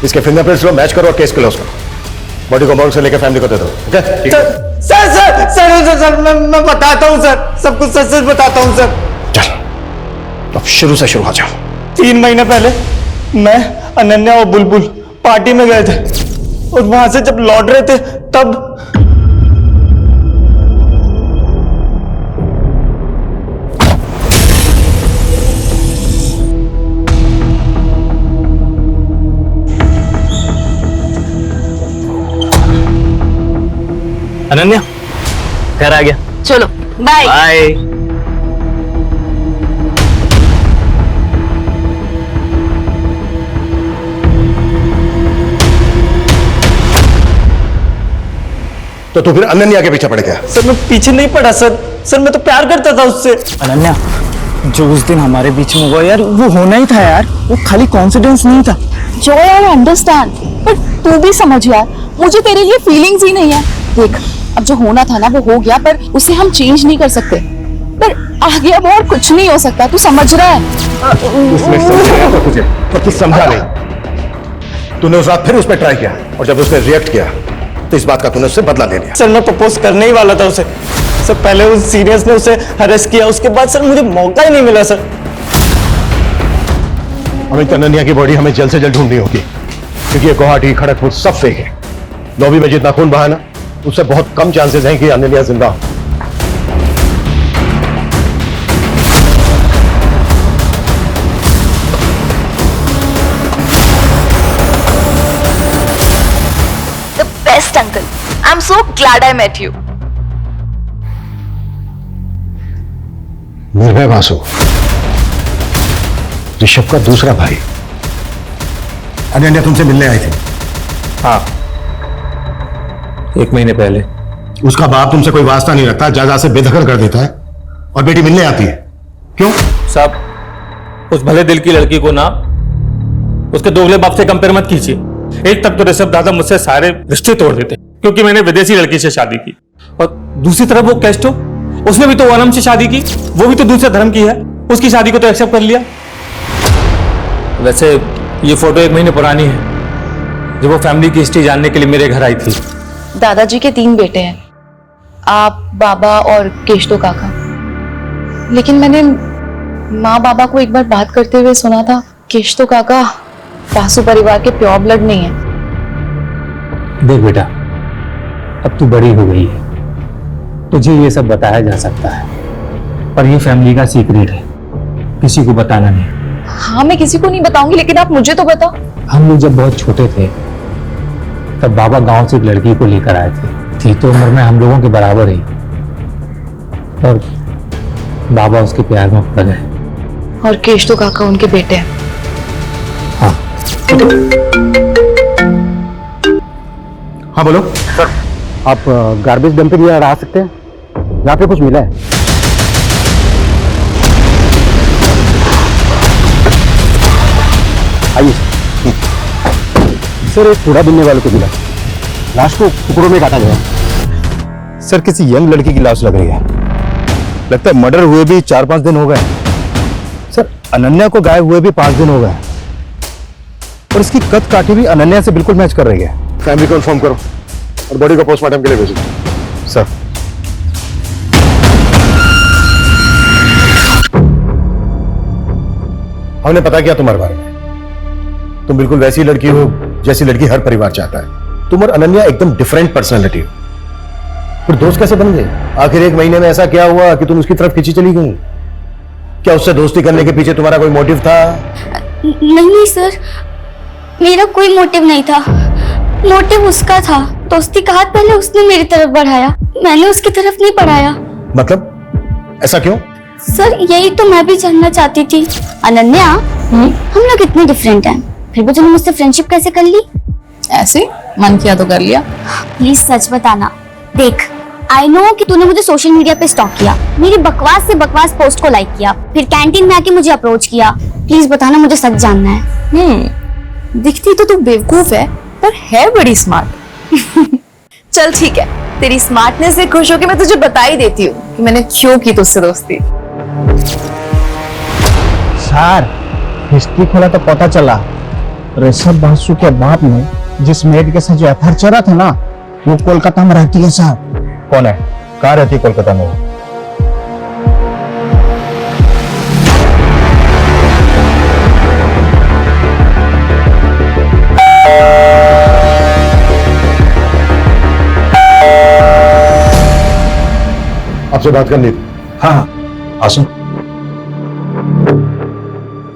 इसके फिंगरप्रिंट्स लो, मैच करो और केस क्लोज करो। बॉडी को मॉर्ग से लेकर फैमिली को दे दो। ओके ठीक है
sir sir sir sir sir मैं बताता हूँ सर, सब कुछ सच सच बताता हूँ सर।
चल अब शुरू से शुरू आ जाओ।
3 महीने पहले मैं, अनन्या और बुलबुल पार्टी में गए थे और वहां से जब लौट रहे थे तब
अनन्या घर आ गया।
चलो बाय।
बाय।
तो तू फिर अनन्या के पीछे पड़ गया?
सर मैं पीछे नहीं पड़ा सर मैं तो प्यार करता था उससे।
अनन्या, जो उस दिन हमारे बीच में हुआ यार, वो होना ही था यार, वो खाली कॉन्फिडेंस नहीं था।
जॉय आई अंडरस्टैंड, पर तू भी समझ यार, मुझे तेरे लिए फीलिंग्स ही नहीं है। देख, अब जो होना था ना वो हो गया, पर उसे हम चेंज नहीं कर सकते। पर आगे अब और कुछ नहीं हो सकता, तू समझ रहा है?
उसने समझाया था तुझे, पर तू समझा नहीं। तूने उस रात फिर उस पर ट्राई किया, और जब उसने रिएक्ट किया तो इस बात का तूने उससे बदला ले लिया।
सर मैं प्रपोज करने ही वाला था उसे। सर पहले उस सीनियर्स ने उसे हरेस किया, उसके बाद सर मुझे मौका ही नहीं मिला सर।
अमित, अनन्या की बॉडी हमें जल्द से जल्द ढूंढनी होगी, क्योंकि ये गुवाहाटी, खड़गपुर सब फेक है। लॉबी में जितना खून बहा ना, उससे बहुत कम चांसेस हैं कि अनन्या जिंदा हो।
The best uncle. I'm so glad I met you.
निर्भय वासु, ऋषभ का दूसरा भाई। अनन्या तुमसे मिलने आई थी?
हाँ, 1 महीने पहले।
उसका बाप तुमसे कोई वास्ता नहीं रखता, जायदाद से बेदखल कर देता है, और बेटी मिलने आती है। क्यों?
साहब, उस भले दिल की लड़की को ना उसके दोगले बाप से कंपेयर मत कीजिए। एक तक तो ऋषभ दादा मुझसे सारे रिश्ते तोड़ देते क्योंकि मैंने विदेशी लड़की से शादी की, और दूसरी तरफ वो कैस्टो, उसने भी तो ओनम से शादी की, वो भी तो दूसरे धर्म की है, उसकी शादी को तो एक्सेप्ट कर लिया। वैसे ये फोटो 1 महीने पुरानी है, जब वो फैमिली की हिस्ट्री जानने के लिए मेरे घर आई थी।
दादाजी के 3 बेटे हैं, आप, बाबा और केशतो काका। लेकिन मैंने माँ बाबा को एक बार बात करते हुए सुना था, केशतो काका वासु परिवार के प्योर ब्लड नहीं है।
देख बेटा, अब तू बड़ी हो गई है, तुझे ये सब बताया जा सकता है, पर ये फैमिली का सीक्रेट है, किसी को बताना नहीं।
हाँ मैं किसी को नहीं बताऊंगी, लेकिन आप मुझे तो बताओ।
हम लोग जब बहुत छोटे थे तब बाबा गांव से एक लड़की को लेकर आए थे, थी तो उम्र में हम लोगों के बराबर ही, और बाबा उसके प्यार में पड़ गए।
और केशतो काका उनके बेटे हैं।
हाँ
हाँ बोलो
सर, आप गार्बेज डंपिंग यार्ड आ सकते हैं? यहाँ पे कुछ मिला है। आइए सर, एक कूड़ा बिनने वालों को मिला, लाश को टुकड़ों में काटा गया। सर किसी यंग लड़की की लाश लग रही है, लगता है मर्डर हुए भी 4-5 दिन हो गए। सर अनन्या को गायब हुए भी 5 दिन हो गए, और इसकी कद काठी भी अनन्या से बिल्कुल मैच कर रही है।
फैमिली को इन्फॉर्म करो और बॉडी को पोस्टमार्टम के लिए भेजो।
सर
हमने पता किया तुम्हारे बारे में, तुम बिल्कुल वैसी लड़की हो जैसी लड़की हर परिवार चाहता है। तुम और अनन्या एकदम डिफरेंट पर्सनैलिटी हो, फिर दोस्त कैसे बन गए? आखिर 1 महीने में ऐसा क्या हुआ कि तुम उसकी तरफ खींची चली गई? क्या उससे दोस्ती करने के पीछे तुम्हारा कोई मोटिव था?
नहीं सर, मेरा कोई मोटिव नहीं था, मोटिव उसका था। दोस्ती का हाथ पहले उसने मेरी तरफ बढ़ाया, मैंने उसकी तरफ नहीं बढ़ाया।
मतलब ऐसा क्यों?
सर यही तो मैं भी जानना चाहती थी। अनन्या, हम लोग इतने डिफरेंट हैं, फिर भी तूने मुझसे फ्रेंडशिप कैसे कर ली?
ऐसे मन किया तो कर लिया।
प्लीज सच बताना। देख, आई नो कि तूने मुझे सोशल मीडिया पे स्टॉक किया, मेरी बकवास से बकवास पोस्ट को लाइक किया, फिर कैंटीन में आके मुझे अप्रोच किया। प्लीज बताना, मुझे सच जानना है।
दिखती तो तू बेवकूफ है पर है बड़ी स्मार्ट। चल ठीक है, तेरी स्मार्टनेस से खुश होकर मैं तुझे बता ही देती हूँ कि मैंने क्यों की तुझसे दोस्ती।
सर, हिस्ट्री खोला तो पता चला ऋषभ बासु के बाप ने जिस मेड के साथ जो अफेयर चला था ना, वो कोलकाता में रहती है सर। कौन है? कहाँ रहती है कोलकाता में?
आपसे बात करनी थी।
हाँ हाँ, आसो।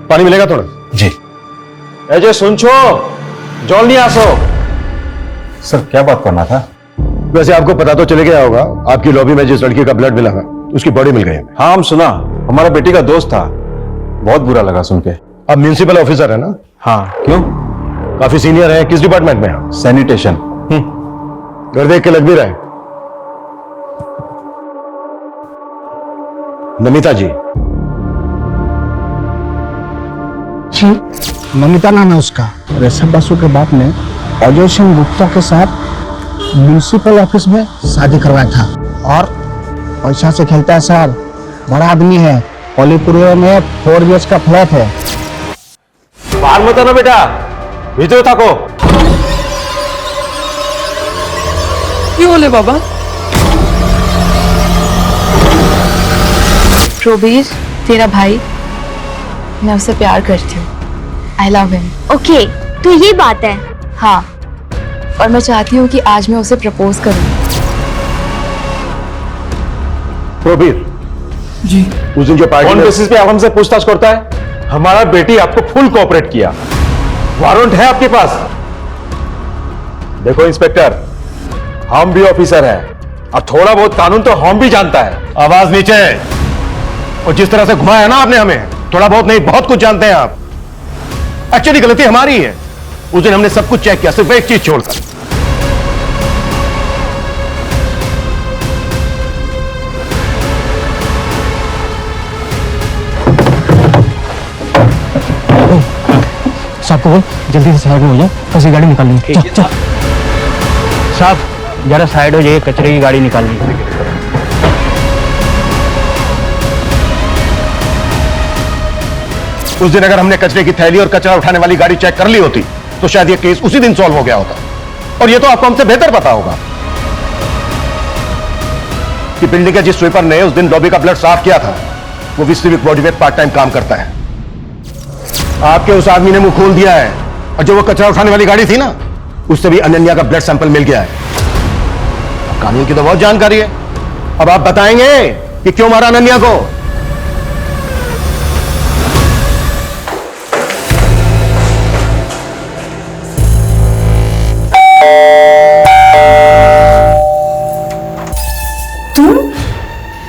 पानी मिलेगा थोड़ा?
जी।
अजय सुन छो, जॉल नहीं आसो।
सर क्या बात करना था?
वैसे आपको पता तो चले गया होगा, आपकी लॉबी में जिस लड़की का ब्लड मिला है उसकी बॉडी मिल गई है।
हाँ, हम सुना, हमारा बेटी का दोस्त था। बहुत बुरा लगा सुन के।
आप म्युनिसिपल ऑफिसर है ना?
हाँ, क्यों?
काफी सीनियर है। किस डिपार्टमेंट में है?
सैनिटेशन।
घर देख के लग भी रहा है। नमिता जी।
नमिता नाम है उसका। ऋषभ बासु के बाप ने अजय सिंह गुप्ता के साथ म्युनिसिपल ऑफिस में शादी करवाया था और पैसा से खेलता है सर। बड़ा आदमी है, कोलीपुर में 4 BH का फ्लैट है।
बाहर मत आना बेटा, भीतर थको।
क्यों बोले बाबा? प्रोबीर तेरा भाई, मैं उससे प्यार करती हूँ। आई लव हिम।
ओके, तो ये बात है।
हाँ, और मैं चाहती हूँ कि आज मैं उसे प्रपोज करूँ।
प्रोबीर
जी।
उस दिन जो पार्टी
कौन
में
बेसिस पे आप हमसे पूछताछ करता है? हमारा बेटी आपको फुल कोऑपरेट किया, वारंट है आपके पास। देखो इंस्पेक्टर, हम भी ऑफिसर हैं और थोड़ा बहुत कानून तो हम भी जानता है।
आवाज नीचे। और जिस तरह से घुमाया ना आपने हमें, थोड़ा बहुत नहीं बहुत कुछ जानते हैं आप। एक्चुअली गलती हमारी है। उस दिन हमने सब कुछ चेक किया, सिर्फ एक चीज छोड़कर।
साहब को बोल जल्दी से साइड में हो जाए, कसी गाड़ी निकाल ली। चल चल साहब, जरा साइड हो जाइए, कचरे की गाड़ी निकाल ली।
उस दिन अगर हमने कचरे की थैली और कचरा उठाने वाली गाड़ी चेक कर ली होती तो शायद ये केस उसी दिन सॉल्व हो गया होता। और ये तो आपको हमसे बेहतर पता होगा कि बिल्डिंग के जिस स्वीपर ने उस दिन लॉबी का ब्लड साफ किया था वो भी सिविक बॉडी में पार्ट टाइम काम करता है। आपके उस आदमी ने मुंह खोल दिया है, और जो वो कचरा उठाने वाली गाड़ी थी ना, उससे भी अनन्या का ब्लड सैंपल मिल गया है। कानून की तो बहुत जानकारी है। अब आप बताएंगे कि क्यों मारा अनन्या को?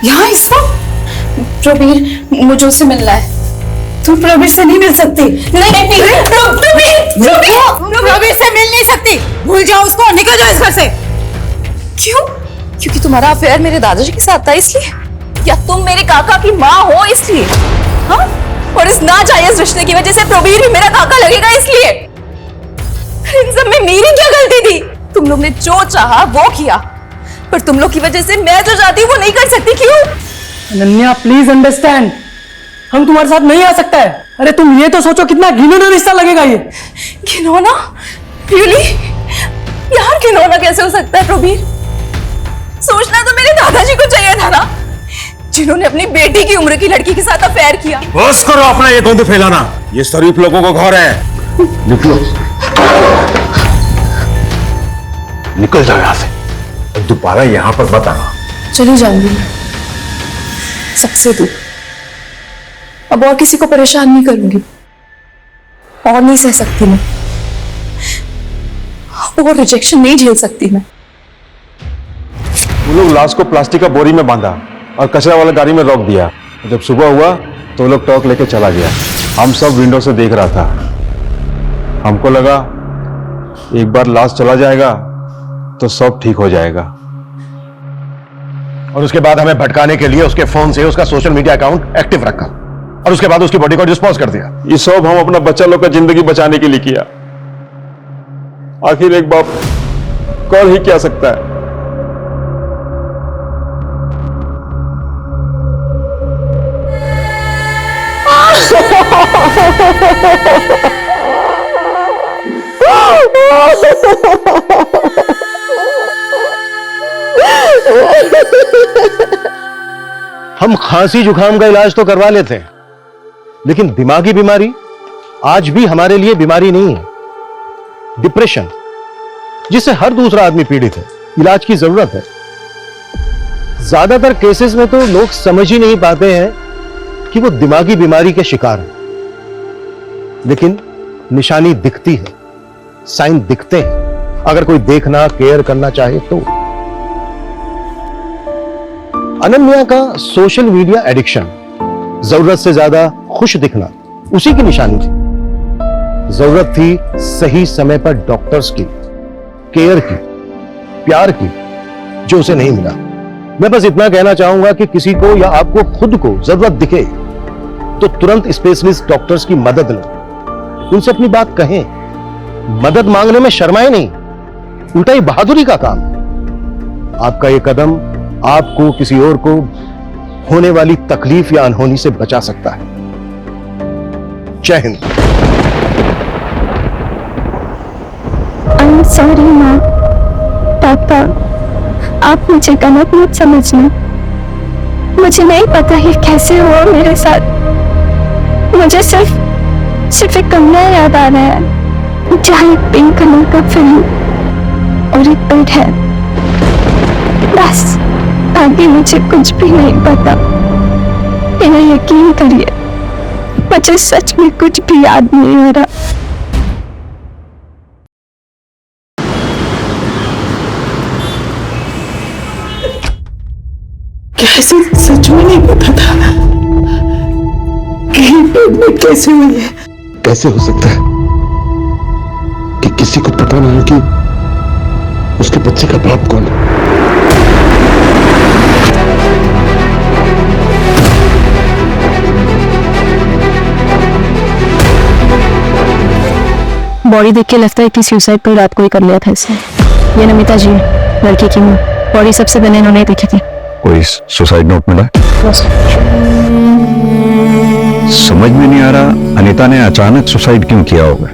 यहाँ इस वक्त? प्रवीर, मुझे उससे मिलना है।
तू प्रवीर से नहीं मिल सकती।
नहीं,
प्रवीर से मिल नहीं सकती। भूल जाओ उसको, निकल जाओ इस घर से।
क्यों? क्योंकि तुम्हारा अफेयर मेरे दादाजी के साथ था इसलिए? या तुम मेरे काका की माँ हो इसलिए? हाँ? और इस नाजायज रिश्ते की वजह से प्रवीर भी मेरा काका लगेगा इसलिए? इन सब में मेरी क्या गलती थी? तुम लोग ने जो चाहा वो किया, पर तुम लोग की वजह से मैं जो चाहती हूँ वो नहीं कर सकती। क्यों?
अनन्या प्लीज अंडरस्टैंड, हम तुम्हारे साथ नहीं आ सकता है। अरे तुम ये तो सोचो कितना घिनौना रिश्ता लगेगा ये।
घिनौना? रियली? यार घिनौना कैसे हो सकता है प्रवीर? सोचना तो मेरे दादाजी को चाहिए था ना, जिन्होंने अपनी बेटी की उम्र की लड़की के साथ अफेयर किया।
बस करो अपना ये धुंध फैलाना, ये शरीफ लोगों को घर है। निकलो, निकल जाओ यहाँ से, और दोबारा यहाँ पर मत आना।
चली जाऊंगी सबसे दूर। अब और किसी को परेशान नहीं करूंगी, और नहीं सह सकती मैं, और रिजेक्शन नहीं झेल सकती मैं।
वो लोग लाश को प्लास्टिक का बोरी में बांधा और कचरा वाला गाड़ी में रोक दिया। जब सुबह हुआ तो वो लोग टॉक लेके चला गया। हम सब विंडो से देख रहा था। हमको लगा एक बार लाश चला जाएगा तो सब ठीक हो जाएगा।
और उसके बाद हमें भटकाने के लिए उसके फोन से उसका सोशल मीडिया अकाउंट एक्टिव रखा और उसके बाद उसकी बॉडी को डिस्पोज कर दिया।
ये सब हम अपना बच्चा लोग का जिंदगी बचाने के लिए किया। आखिर एक बाप कर ही क्या सकता है।
हम खांसी जुकाम का इलाज तो करवा लेते हैं, लेकिन दिमागी बीमारी आज भी हमारे लिए बीमारी नहीं है। डिप्रेशन, जिससे हर दूसरा आदमी पीड़ित है, इलाज की जरूरत है। ज्यादातर केसेस में तो लोग समझ ही नहीं पाते हैं कि वो दिमागी बीमारी के शिकार हैं, लेकिन निशानी दिखती है, साइन दिखते हैं, अगर कोई देखना केयर करना चाहे तो। अनन्या का सोशल मीडिया एडिक्शन, जरूरत से ज्यादा खुश दिखना, उसी की निशानी थी। जरूरत थी सही समय पर डॉक्टर्स की, केयर की, प्यार की, जो उसे नहीं मिला। मैं बस इतना कहना चाहूंगा कि किसी को या आपको खुद को जरूरत दिखे तो तुरंत स्पेशलिस्ट डॉक्टर्स की मदद लें, उनसे अपनी बात कहें। मदद मांगने में शर्माए नहीं, उल्टा ही बहादुरी का काम है। आपका ये कदम आपको किसी और को होने वाली तकलीफ या अनहोनी से बचा सकता है। जय हिंद।
सॉरी माँ, पापा, आप मुझे गलत मत समझना। मुझे नहीं पता ये कैसे हुआ मेरे साथ। मुझे सिर्फ एक कमरा याद आ रहा है जहाँ एक पिंक कलर का फैन और एक बेड है, बस। आगे मुझे कुछ भी नहीं पता। मेरा यकीन करिए, मुझे सच में कुछ भी याद नहीं आ रहा।
कैसे सच में नहीं पता था कि एडमिट कैसे हुई है।
कैसे हो सकता है कि किसी को पता ना हो कि उसके बच्चे का बाप कौन है?
बॉडी देख के लगता है कि सुसाइड पर रात को ही कर लिया था इसने। ये नमिता जी है, लड़की की माँ। बॉडी सबसे पहले इन्होंने देखी थी।
कोई सुसाइड नोट मिला? समझ में नहीं आ रहा अनीता ने अचानक सुसाइड क्यों किया होगा।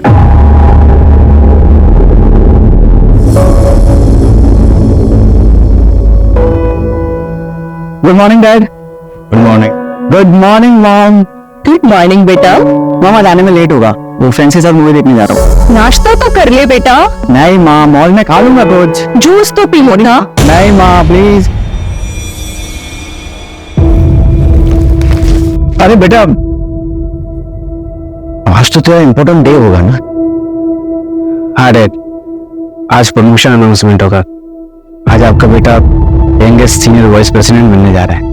Good morning dad. Good morning. Good morning mom. Good morning बेटा। मामा जाने में लेट होगा, वो फ्रेंड्स के साथ मूवी देखने जा रहा हूँ।
नाश्ता तो कर ले बेटा।
नहीं माँ, मॉल में खा लूंगा कुछ।
जूस तो पी लो ना।
नहीं माँ प्लीज। अरे बेटा, आज तो तेरा इम्पोर्टेंट डे होगा ना? हाँ डैड, आज प्रमोशन अनाउंसमेंट होगा। आज आपका बेटा यंगेस्ट सीनियर वाइस प्रेसिडेंट बनने जा रहा है।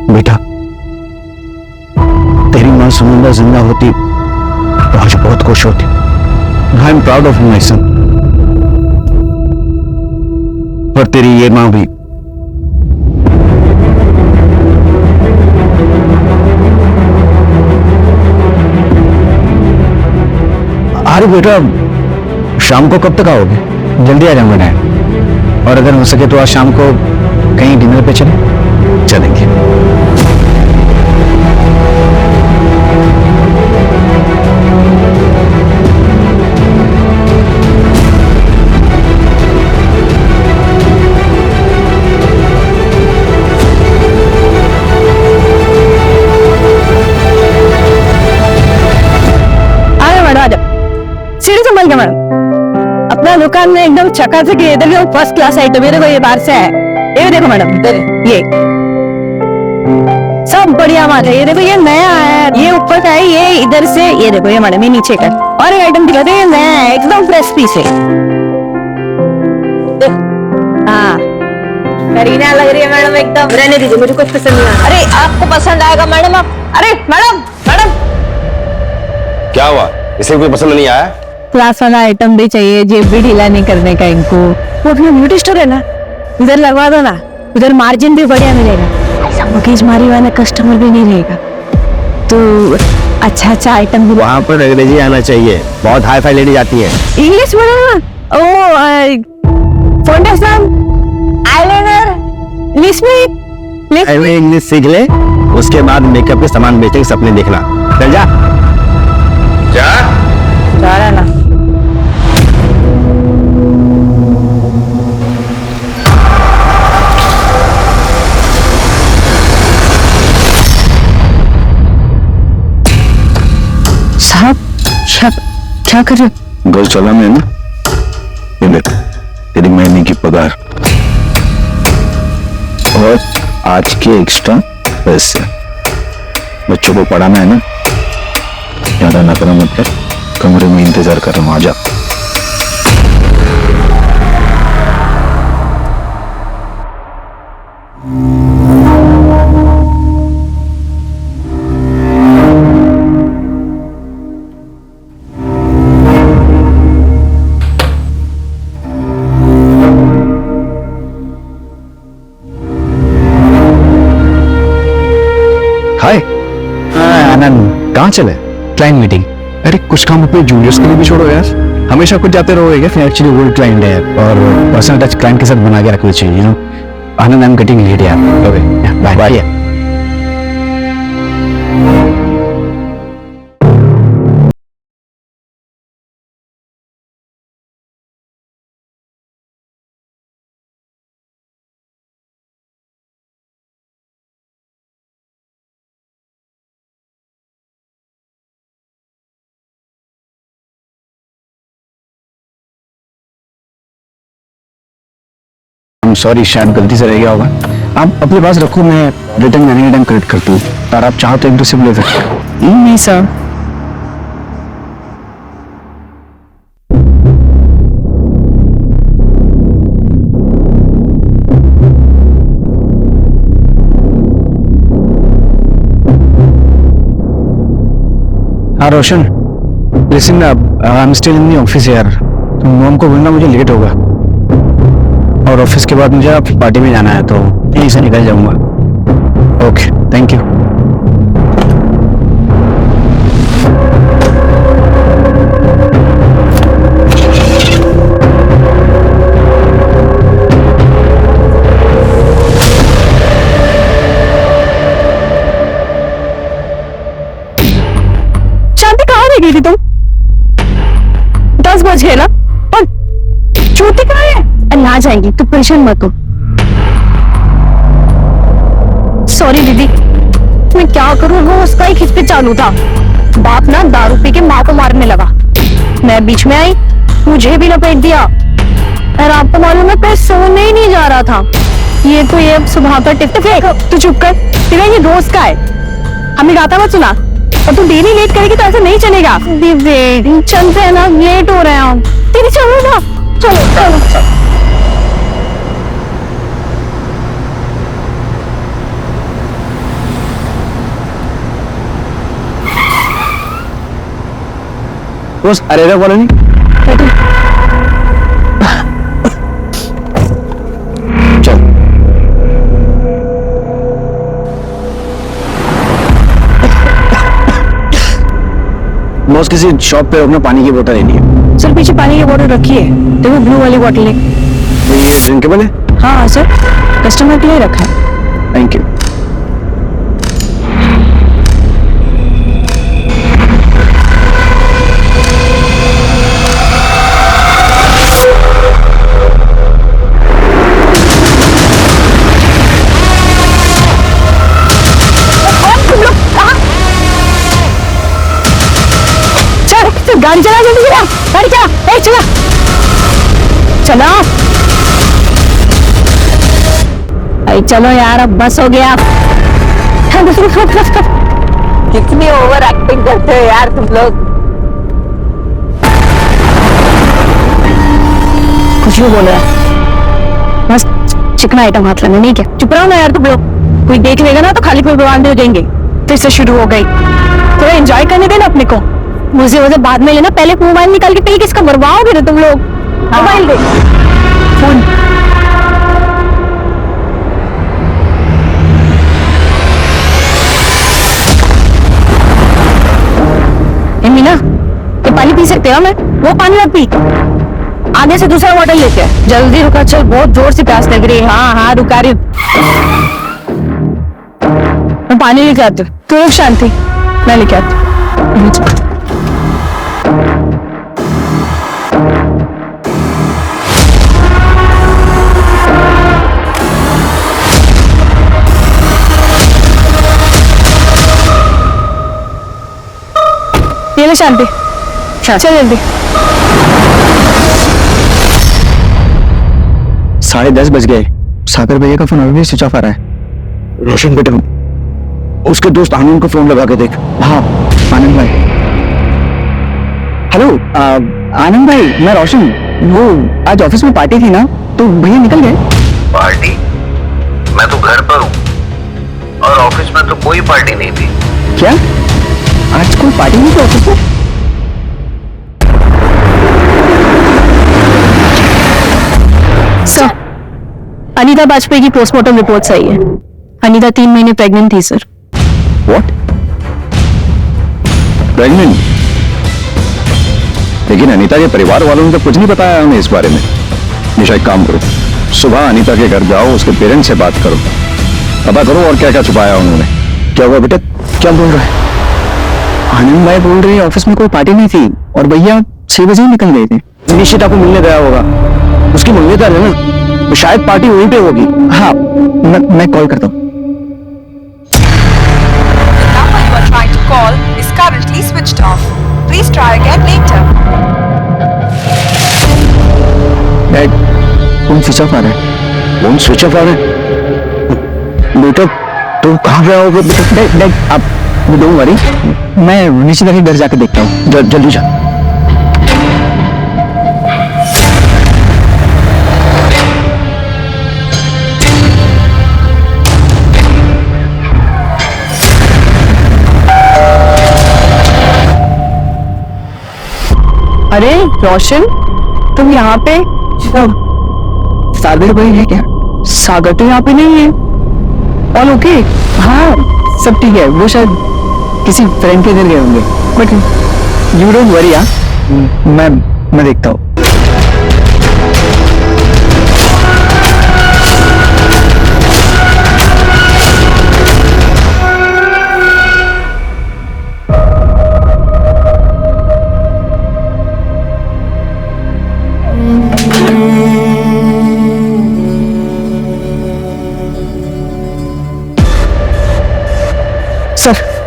बेटा, तेरी माँ सुनंदा जिंदा होती तो आज बहुत खुश होती। I am proud of my son. और तेरी ये माँ भी। अरे बेटा, शाम को कब तक आओगे? जल्दी आ जाऊंगा डैड। और अगर हो सके तो आज शाम को कहीं डिनर पे चलेंगे।
मैडम, अपना दुकान में एकदम चकाचक है। इधर देखो, फर्स्ट क्लास आइटम। ये देखो, ये बाहर से है। ये देखो मैडम, ये सब बढ़िया माल है। ये देखो, ये नया है। ये ऊपर का है, ये इधर से। ये देखो, ये मैडम, ये नीचे का। और एक आइटम दिखाते हैं, नया है, एकदम फ्रेश पीस है। हाँ, करीना लग रही है मैडम एकदम। रहने दीजिए, मुझे कुछ पसंद नहीं आया। अरे आपको पसंद आएगा मैडम। आप अरे मैडम, मैडम
क्या हुआ? इसे कोई पसंद नहीं आया?
क्लास वाला आइटम भी चाहिए, जेब भी ढीला नहीं करने का इनको। वो अपना ब्यूटी स्टोर है ना, उधर लगवा दो ना, उधर मार्जिन भी बढ़िया मिलेगा, ऐसा मगज मारी वाला कस्टमर भी नहीं रहेगा। तो अच्छा आइटम भी
वहाँ पर अंग्रेजी आना चाहिए, बहुत हाई फाई लेडी जाती है।
इंग्लिश बोलो ना। ओ फाउंडेशन, आईलाइनर, लिपस्टिक।
इंग्लिश सीख ले, उसके बाद मेकअप के सामान बेचने के सपने देखना। चल जा
जा
रहा ना। साहब क्या कर रहे हो?
घर चला मैं ना, ये देख तेरी महीने की पगार और आज के एक्स्ट्रा पैसे। बच्चों को पढ़ाना है ना, ज्यादा ना करो, मतलब कमरे में इंतजार कर रहा हूँ, आजा। हाय आनंद, कहाँ चले? Client meeting. अरे कुछ काम अपने जूनियर्स के लिए भी छोड़ो यार, हमेशा कुछ जाते रहोगे क्या? फिर एक्चुअली वो क्लाइंट है और पर्सनल टच क्लाइंट के साथ बना के रखनी चाहिए, you know. Anand, I am getting late यार। Okay bye bye. सॉरी, शायद गलती से रह गया होगा। आप अपने पास रखो, मैं रिटर्न एनी टाइम करेक्ट करती हूँ। और आप चाहो तो एक दूसरे ले सकते हो।
नहीं सर।
हाँ Roshan, listen, I am still in the office यार। तुम मॉम को बोलना मुझे लेट होगा, और ऑफिस के बाद मुझे फिर पार्टी में जाना है, तो यहीं से निकल जाऊंगा। Okay, thank you.
शांति, कहाँ रह गई थी तुम? 10 बज गए ना, और ज्योति कहाँ है? आ जाएंगी, तो परेशान मत हो। सॉरी दीदी, मैं क्या करूँ, वो उसका ही खिस्से चालू था। बाप ना दारू पी के माँ को मारने लगा, मैं बीच में आई, मुझे भी लपेट दिया। और आपको मालूम है, मैं सोने ही नहीं जा रहा था। ये तो ये सुबह का टिप फेंक। तू चुप कर, तेरा ये रोज का है, हमें गाता मत सुना। और तू डेली लेट करेगी तो ऐसा नहीं चलेगा। दीदी चलते हैं ना, लेट हो रहे हैं हम। दीदी चलो ना, चलो चलो।
बस अरेरा बोलो नहीं। चल बॉस, किसी शॉप पे अपना पानी की बोतल लेनी है।
सर पीछे पानी की बोतल रखी है, देखो ब्लू वाली बोतल है।
तो ये ड्रिंकेबल है?
हाँ सर, कस्टमर के लिए रखा है।
Thank you.
गाड़ी चला, जल्दी चला, गाड़ी चला, चला चलो। अरे चलो यार, अब बस हो गया। कितनी ओवर एक्टिंग करते हो यार तुम लोग। कुछ भी बोल रहा है, बस चिकना आइटम हाथ लेना, नहीं क्या? चुप रहो ना यार तुम लोग, कोई देख लेगा ना तो खाली कोई बवाल हो जाएंगे। फिर से शुरू हो गई, थोड़ा एंजॉय करने देना अपने को। मुझे वजह बाद में लेना, पहले मोबाइल निकाल के कहीं किसका बर्बाओगे तुम लोग। मोबाइल दे, फोन। मीना, ये पानी पी सकते हो? मैं वो पानी मत पी, आगे से दूसरा बॉटल लेके आ। जल्दी रुका, चल बहुत जोर से प्यास लग रही है। हाँ हाँ रुका रही हूँ, मैं पानी लेके आती हूँ। तू रुक शांति, मैं लेके आती हूँ। ये ले शांति, चल जल्दी।
10:30 बज गए। सागर भैया का फोन अभी भी स्विच ऑफ आ रहा है। रोशन बेटे, उसके दोस्त आनंद को फोन लगा के देख। हाँ आनंद भाई। हेलो आनंद भाई, मैं रोशन। वो आज ऑफिस में पार्टी थी ना, तो भैया निकल गए।
पार्टी? मैं तो घर पर हूँ और ऑफिस में तो कोई पार्टी नहीं थी।
क्या आज कोई पार्टी नहीं थी ऑफिस में?
सर, अनीता वाजपेयी की पोस्टमार्टम रिपोर्ट सही है। अनीता 3 महीने प्रेग्नेंट थी सर।
व्हाट? प्रेग्नेंट? लेकिन अनीता के परिवार वालों ने तो कुछ नहीं बताया हमें इस बारे में। निशा एक काम करो, सुबह अनीता के घर जाओ, उसके पेरेंट्स से बात करो, पता करो और क्या क्या छुपाया उन्होंने। क्या हुआ बेटा, क्या बोल रहा है? आनंद भाई बोल रहे ऑफिस में कोई पार्टी नहीं थी और भैया 6 बजे ही निकल गए थे। निशिता को मिलने गया होगा, उसकी मंगेतर है ना, तो शायद पार्टी वहीं पे होगी। हाँ मैं कॉल करता हूँ।
You are trying to call is currently switched off. Please try again later.
Dad, phone switch off आ रहा है। फोन स्विच ऑफ आ रहा है? बेटा तुम कहाँ गया होगा? बेटा डैड आप डोंट वरी, मैं निशिता के घर जाके देखता हूँ। जल्दी जा।
अरे रोशन, तुम यहाँ पे?
सागर भाई है क्या?
सागर तो यहाँ पे नहीं है। All okay?
हाँ सब ठीक है, वो शायद किसी फ्रेंड के घर गए होंगे, बट यू डोंट वरी। मैं देखता हूँ।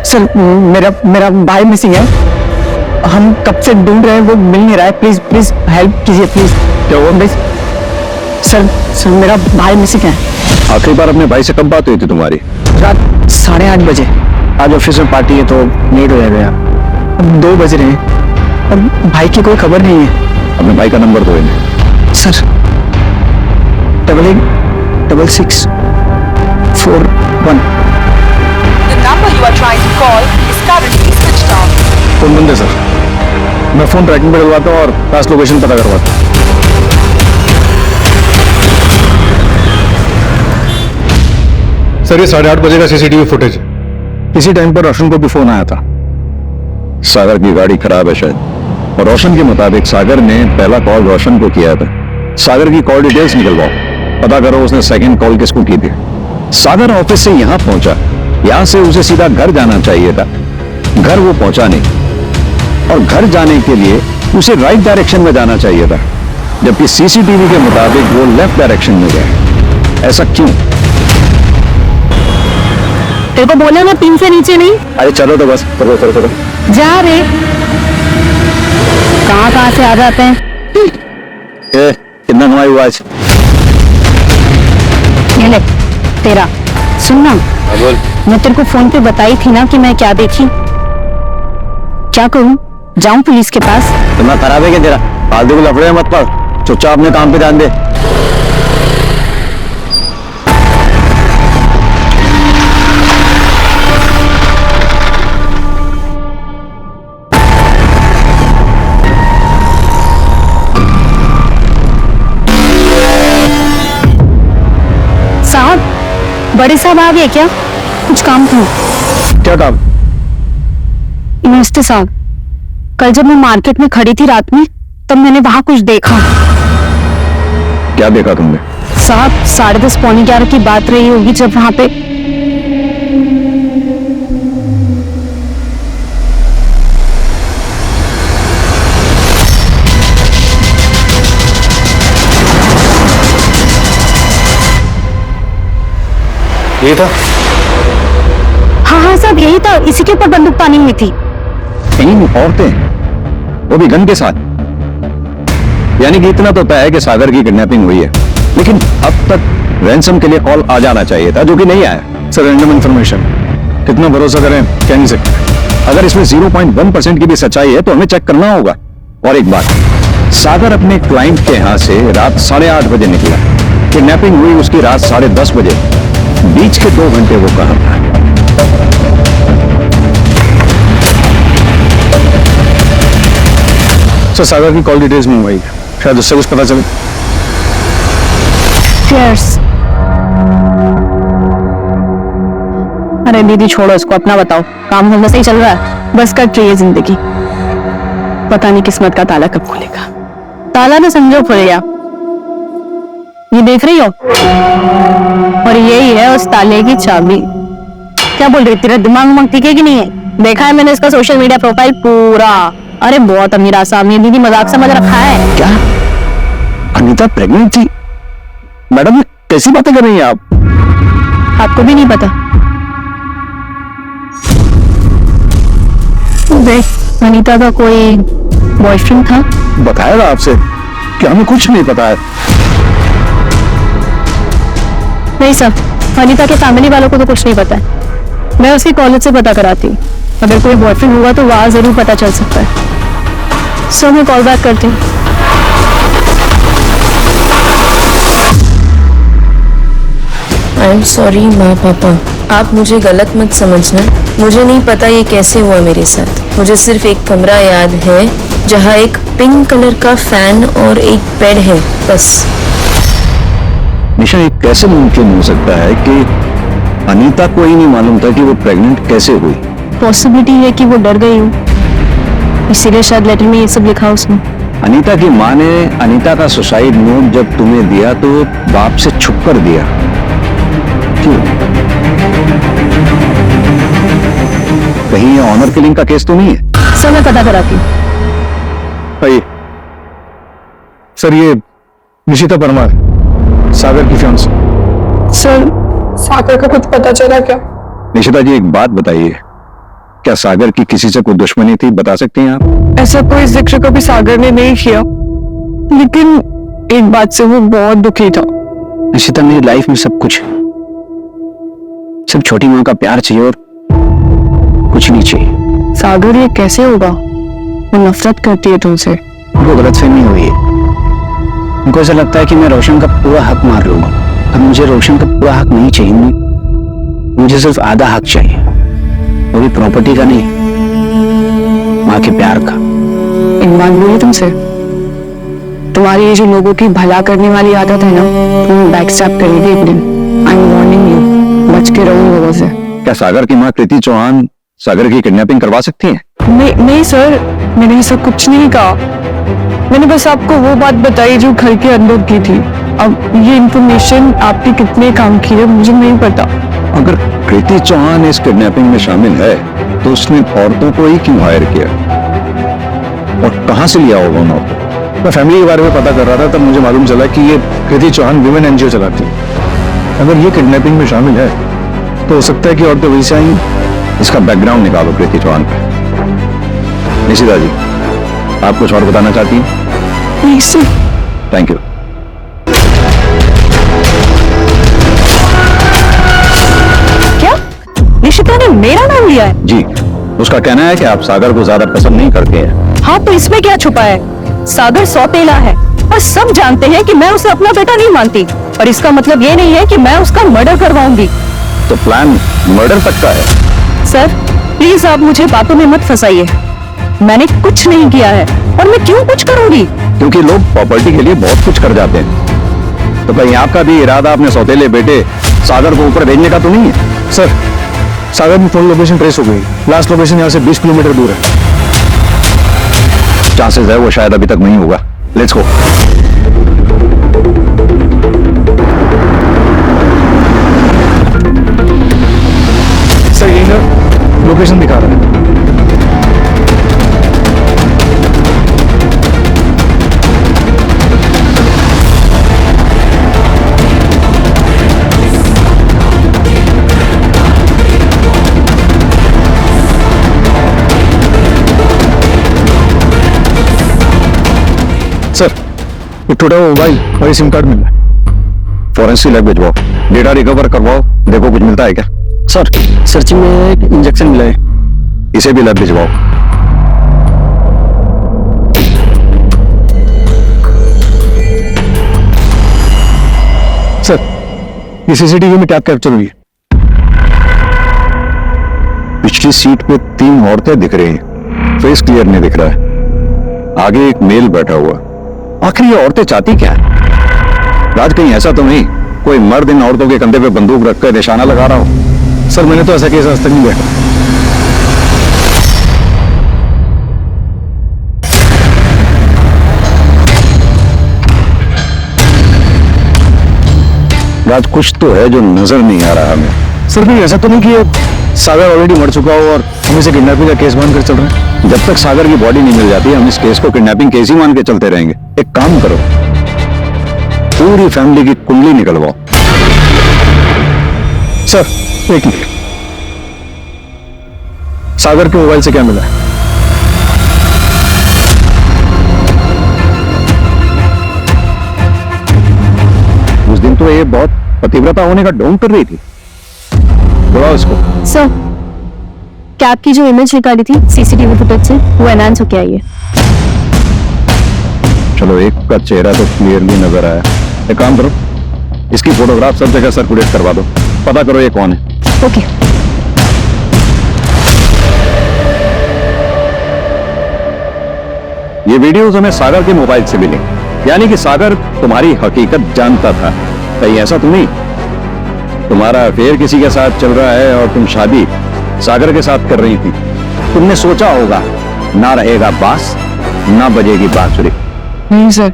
सर मेरा भाई मिसिंग है। हम कब से ढूंढ रहे हैं, वो मिल नहीं रहा है। प्लीज हेल्प कीजिए प्लीज। क्या हुआ भाई? सर मेरा भाई मिसिंग है।
आखिरी बार अपने भाई से कब बात हुई थी तुम्हारी?
रात 8:30 बजे। आज ऑफिस में पार्टी है तो लेट हो जाएगा। अब 2 बज रहे हैं और भाई की कोई खबर नहीं है।
अपने भाई का नंबर दो इन्हें।
Sir 886641।
The number you are trying to call is currently switched off.
Phone बंद है सर। मैं फोन ट्रैकिंग पे डलवाता हूँ और पास लोकेशन पता करवाता हूँ।
सर ये 8:30 बजे का सीसीटीवी फुटेज है।
इसी टाइम पर रोशन को भी फोन आया था। सागर की गाड़ी खराब है शायद, और रोशन के मुताबिक सागर ने पहला कॉल रोशन को किया था। सागर की कॉल डिटेल्स निकलवाओ, पता करो उसने सेकंड कॉल किसको की थी। सागर ऑफिस से यहाँ पहुंचा, यहाँ से उसे सीधा घर जाना चाहिए था, घर वो पहुंचा नहीं, और घर जाने के लिए उसे राइट डायरेक्शन में जाना चाहिए था, जबकि सीसीटीवी के मुताबिक वो लेफ्ट डायरेक्शन में गया। ऐसा क्यों?
तेरे को बोला ना 3 से नीचे नहीं।
अरे चलो तो बस, चलो।
जा रे, कहाँ से आ जाते हैं।
कितना कमाई हुआ आज?
ये ले तेरा। सुनना,
बोल।
मैं तेरे को फोन पे बताई थी ना कि मैं क्या देखी। क्या करूं? जाऊं पुलिस के पास?
तुम्हारा खराब है क्या तेरा? फालतू को लफड़े मत पड़, चुपचाप अपने काम पे ध्यान दे।
बड़े साहब आ गए क्या? कुछ काम था।
क्या काम?
नमस्ते साहब, कल जब मैं मार्केट में खड़ी थी रात में, तब मैंने वहां कुछ देखा।
क्या देखा तुमने?
साहब 10:30 पौने 11 की बात रही होगी जब वहां पे
ये था?
हाँ साहब यही था, इसी के ऊपर बंदूक तानी हुई थी।
3 औरतें, वो भी गन के साथ। यानी कि इतना तो तय है कि सागर की किडनैपिंग हुई है, लेकिन अब तक रैंसम के लिए कॉल आ जाना चाहिए था, जो कि नहीं आया।
सर रैंडम इंफॉर्मेशन, कितना भरोसा करें कह नहीं सकते।
अगर इसमें 0.1% की भी सच्चाई है तो हमें चेक करना होगा। और एक बात, सागर अपने क्लाइंट के यहां से रात 8:30 बजे निकला। किडनैपिंग हुई उसकी रात 10:30 बजे। बीच के 2 घंटे वो कहां था?
सर सागर की कॉल डिटेल्स में हुई, शायद उससे कुछ पता चले।
Cheers। अरे दीदी छोड़ो इसको, अपना बताओ, काम धंधा सही चल रहा है? बस कट रही है जिंदगी, पता नहीं किस्मत का ताला कब खुलेगा। ताला ना समझो खुल गया, ये देख रही हो, और यही है उस ताले की चाबी। क्या बोल रही, तेरा दिमाग उमंग ठीक है कि नहीं है? देखा है मैंने इसका सोशल मीडिया प्रोफाइल पूरा। अरे बहुत अमीर आसामी, दीदी मजाक समझ रखा है
क्या? अनीता प्रेग्नेंट थी? मैडम कैसी बातें कर रही हैं आप?
आपको भी नहीं पता? देख, अनीता का कोई बॉयफ्रेंड था।
बताया था आपसे कि हमें कुछ नहीं पता है।
नहीं सर, अनीता के फैमिली वालों को तो कुछ नहीं पता है। मैं उसके कॉलेज से पता कराती हूँ, अगर कोई बॉयफ्रेंड हुआ तो वहां जरूर पता चल सकता है। सो मैं कॉल बैक करती हूँ।
आई एम सॉरी माँ पापा, आप मुझे गलत मत समझना। मुझे नहीं पता ये कैसे हुआ मेरे साथ। मुझे सिर्फ एक कमरा याद है जहाँ एक पिंक कलर का फैन और एक बेड है, बस।
निशा, ये कैसे मुमकिन हो सकता है कि अनीता को ही नहीं मालूम था कि वो प्रेग्नेंट कैसे हुई?
पॉसिबिलिटी है कि वो डर गई हो, इसीलिए शायद लेटर में ये सब लिखा उसने।
अनीता की माँ ने अनीता का सुसाइड नोट जब तुम्हें दिया तो बाप से छुप कर दिया, क्यों? कहीं ये ऑनर किलिंग का केस तो नहीं है?
सर मैं पता कराती हूँ।
आइए सर, ये निशिता परमार, सागर की फियांसी।
सर सागर का कुछ पता चला क्या?
निशिता जी एक बात बताइए, क्या सागर की किसी से कोई दुश्मनी थी, बता सकती हैं आप?
ऐसा कोई जिक्र कभी सागर ने नहीं किया, लेकिन एक बात से वो बहुत दुखी था।
निशिता, मेरी लाइफ में सब कुछ है, सिर्फ छोटी माँ का प्यार चाहिए और कुछ नहीं चाहिए।
सागर ये कैसे होगा? वो नफरत करती है तुमसे।
उनको गलतफहमी हुई है, उनको ऐसा लगता है कि मैं रोशन का पूरा हक मार लूंगा। अब मुझे रोशन का पूरा हक नहीं चाहिए, मुझे सिर्फ आधा हक चाहिए, वो भी प्रॉपर्टी का नहीं, माँ के प्यार का।
एक बात बोली तुमसे, तुम्हारी ये जो लोगों की भला करने वाली आदत है ना, तुम बैक स्टैप करेगी एक दिन। आई एम वार्निंग यू, बच के रहो लोगों से।
क्या सागर की माँ कृति चौहान सागर की किडनैपिंग करवा सकती हैं?
नहीं सर, मैंने ये सब कुछ नहीं कहा। मैंने बस आपको वो बात बताई जो घर के अंदर की थी। अब ये इंफॉर्मेशन आपके कितने काम की है मुझे नहीं पता।
अगर कृति चौहान इस किडनैपिंग में शामिल है तो उसने औरतों को ही क्यों हायर किया और कहां से लिया होगा उन औरतों?
मैं फैमिली के बारे में पता कर रहा था, तब मुझे मालूम चला कि ये कृति चौहान विमेन एनजीओ चलाती है। अगर ये किडनैपिंग में शामिल है तो हो सकता है कि औरतें वहीं से आई।
इसका बैकग्राउंड निकालो कृति चौहान पे। निशिता जी, आप कुछ और बताना चाहती हैं?
नहीं सर।
Thank you.
क्या निशिता ने मेरा नाम लिया है?
जी, उसका कहना है कि आप सागर को ज्यादा पसंद नहीं करते हैं।
हाँ तो इसमें क्या छुपा है? सागर सौतेला है और सब जानते हैं कि मैं उसे अपना बेटा नहीं मानती, और इसका मतलब ये नहीं है कि मैं उसका मर्डर करवाऊंगी।
तो प्लान मर्डर तक का है?
सर प्लीज आप मुझे बातों में मत फंसाइए, मैंने कुछ नहीं किया है और मैं क्यों कुछ करूंगी?
क्योंकि लोग प्रॉपर्टी के लिए बहुत कुछ कर जाते हैं। तो कहीं आपका भी इरादा अपने सौतेले बेटे सागर को ऊपर भेजने का तो नहीं है?
सर, सागर की फोन लोकेशन ट्रेस हो गई। लास्ट लोकेशन यहाँ से 20 किलोमीटर दूर है।
चांसेस है वो शायद अभी तक नहीं होगा। Let's go.
सर, ये ना लोकेशन दिखा रहा है। सर, ये टूटा हुआ मोबाइल और ये सिम कार्ड मिला है।
फॉरेंसिक लैब भिजवाओ, डेटा रिकवर करवाओ, देखो कुछ मिलता है क्या?
सर, सर्चिंग में एक इंजेक्शन मिला है।
इसे भी लैब भिजवाओ।
सर, ये सीसीटीवी में क्या कैप्चर हुई है?
पिछली सीट पे 3 औरतें दिख रही हैं, फेस क्लियर नहीं दिख रहा है। आगे एक मेल बैठा हुआ। आखिर ये औरतें चाहती क्या है? राज, कहीं ऐसा तो नहीं कोई मर्द इन औरतों के कंधे पे बंदूक रखकर निशाना लगा रहा हो?
सर, मैंने तो ऐसा केस आज तक नहीं देखा।
राज, कुछ तो है जो नजर नहीं आ रहा हमें।
सर, कोई ऐसा तो नहीं कि ये सागर ऑलरेडी मर चुका हो और हम इसे किडनैपिंग का केस मानकर चल रहे हैं?
जब तक सागर की बॉडी नहीं मिल जाती हम इस केस को किडनैपिंग केस ही मान के चलते रहेंगे। एक काम करो, पूरी फैमिली की कुंडली निकलवाओ।
सर, एक मिनट। सागर के मोबाइल से क्या मिला है?
उस दिन तो ये बहुत पतिव्रता होने का ढोंग कर रही थी। बुलाओ इसको।
सर, कैब की जो इमेज निकाली थी सीसीटीवी फुटेज से, वो एनहांस होके आई है।
चलो, एक का चेहरा तो क्लियरली नजर आया। एक काम करो, इसकी फोटोग्राफ सब जगह सर्कुलेट करवा दो, पता करो ये कौन है।
ओके।
ये वीडियोस हमें सागर के मोबाइल से मिले, यानी कि सागर तुम्हारी हकीकत जानता था। कहीं ऐसा तो नहीं तुम्हारा अफेयर किसी के साथ चल रहा है और तुम शादी सागर के साथ कर रही थी? तुमने सोचा होगा ना रहेगा बांस ना बजेगी बांसुरी।
नहीं सर,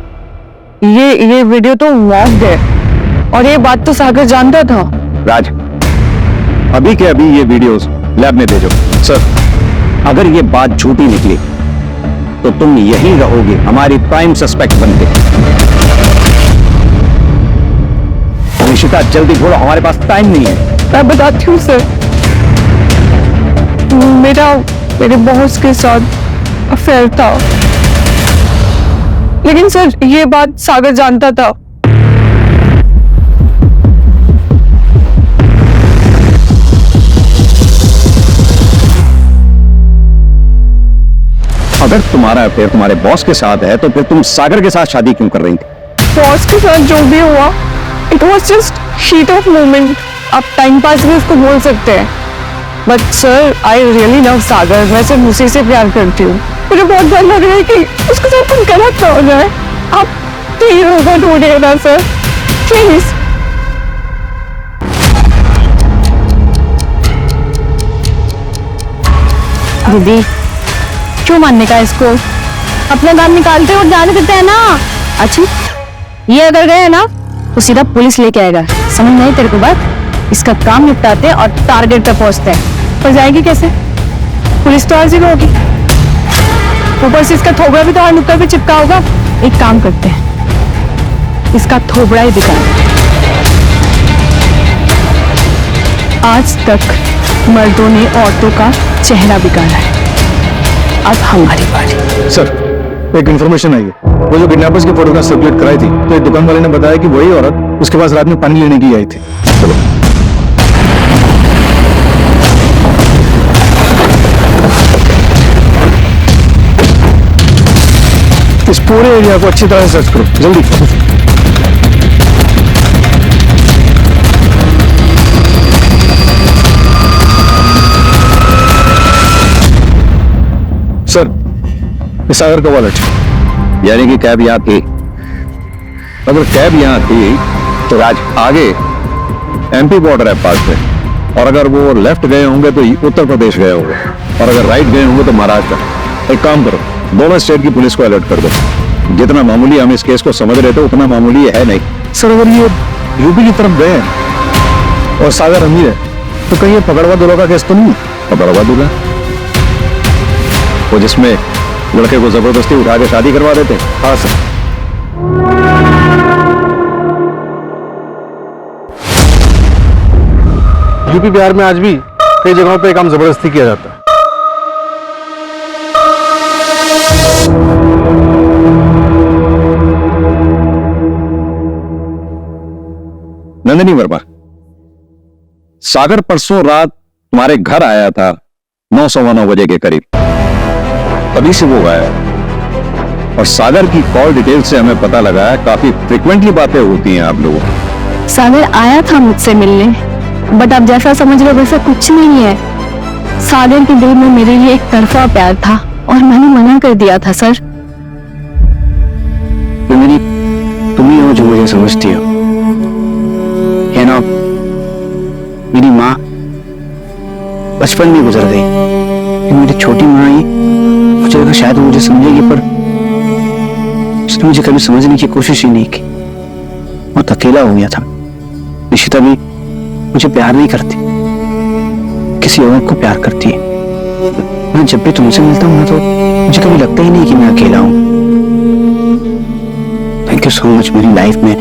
ये वीडियो तो वॉक्ड है और ये बात तो सागर जानता था।
राज, अभी के अभी ये वीडियोस लैब में भेजो।
सर,
अगर ये बात झूठी निकली तो तुम यहीं रहोगे हमारी प्राइम सस्पेक्ट बनके। निशिता, जल्दी बोलो, हमारे पास टाइम नहीं है।
मैं बताती हूँ सर, मेरे बॉस के साथ अफेयर था, लेकिन सर ये बात सागर जानता था।
अगर तुम्हारा अफेयर तुम्हारे बॉस के साथ है तो फिर तुम सागर के साथ शादी क्यों कर रही थी?
बॉस के साथ जो भी हुआ, it was just heat of moment. आप टाइम पास भी उसको बोल सकते हैं, but sir I really love Sagar. मैं सिर्फ उसी से प्यार करती हूँ। मुझे बहुत डर लग रहा है कि उसके साथ कुछ गलत ना हो जाए। आप प्लीज होगा ढूंढिए ना सर, प्लीज।
दीदी, क्यों मानने का इसको? अपना काम निकालते और जाने देते हैं ना। अच्छा, ये अगर गए ना तो सीधा पुलिस लेके आएगा। समझ नहीं तेरे को बात? इसका काम निपटाते और टारगेट पे पहुंचते हैं। पर जाएगी कैसे? पुलिस तो हर जगह होगी, ऊपर से इसका थोबड़ा भी तो हर नुक्कड़ पे चिपका होगा। एक काम करते हैं, इसका थोबड़ा ही दिखा। आज तक मर्दों ने औरतों का चेहरा बिगाड़ा है, अब हमारी बारी।
सर, एक इन्फॉर्मेशन आई है। वो जो किडनैपर्स की फोटोग्राफ सर्कुलेट कराई थी, तो एक दुकान वाले ने बताया कि वही औरत उसके पास रात में पानी लेने की आई थी। चलो। इस पूरे एरिया को अच्छी तरह से सर्च करो, जल्दी। सर, ये सागर का वॉलेट।
यानी कि कैब यहाँ थी। अगर कैब यहाँ थी तो राज आगे एमपी बॉर्डर है पास में, और अगर वो लेफ्ट गए होंगे तो उत्तर प्रदेश गए होंगे, और अगर राइट गए होंगे तो महाराष्ट्र। एक काम करो, दोनों स्टेट की पुलिस को अलर्ट कर दो। जितना मामूली हम इस केस को समझ रहे थे उतना मामूली है नहीं।
सर अगर ये यूपी की तरफ गए हैं और सागर अमीर है तो कहीं ये पकड़वा दुल्हा का केस तो नहीं है?
पकड़वा दूंगा वो जिसमें लड़के को जबरदस्ती उठा के शादी करवा देते।
हाँ सर।
यूपी बिहार में आज भी कई जगहों पे काम जबरदस्ती किया जाता है।
नंदिनी वर्मा, सागर परसों रात तुम्हारे घर आया था 9:15 बजे के करीब, तभी से वो गायब। और सागर की कॉल डिटेल से हमें पता लगा है काफी फ्रिक्वेंटली बातें होती हैं आप लोगों की।
सागर आया था मुझसे मिलने, बट आप जैसा समझ रहे हो वैसा कुछ नहीं है। सागर के दिल में मेरे लिए एक तरफा प्यार था और मैंने मना कर दिया था सर।
नंदिनी, तुम ही हो जो मुझे समझती हो, है ना? मेरी माँ बचपन में गुजर गई, मेरी छोटी माँ ही, मुझे लगा शायद वो मुझे समझेगी, पर उसने मुझे कभी समझने की कोशिश ही नहीं की। बहुत अकेला हो गया था। निशिता भी मुझे प्यार नहीं करती, किसी और को प्यार करती है। मैं जब भी तुमसे मिलता हूँ ना तो मुझे कभी लगता ही नहीं कि मैं अकेला हूँ। थैंक यू सो मच मेरी लाइफ में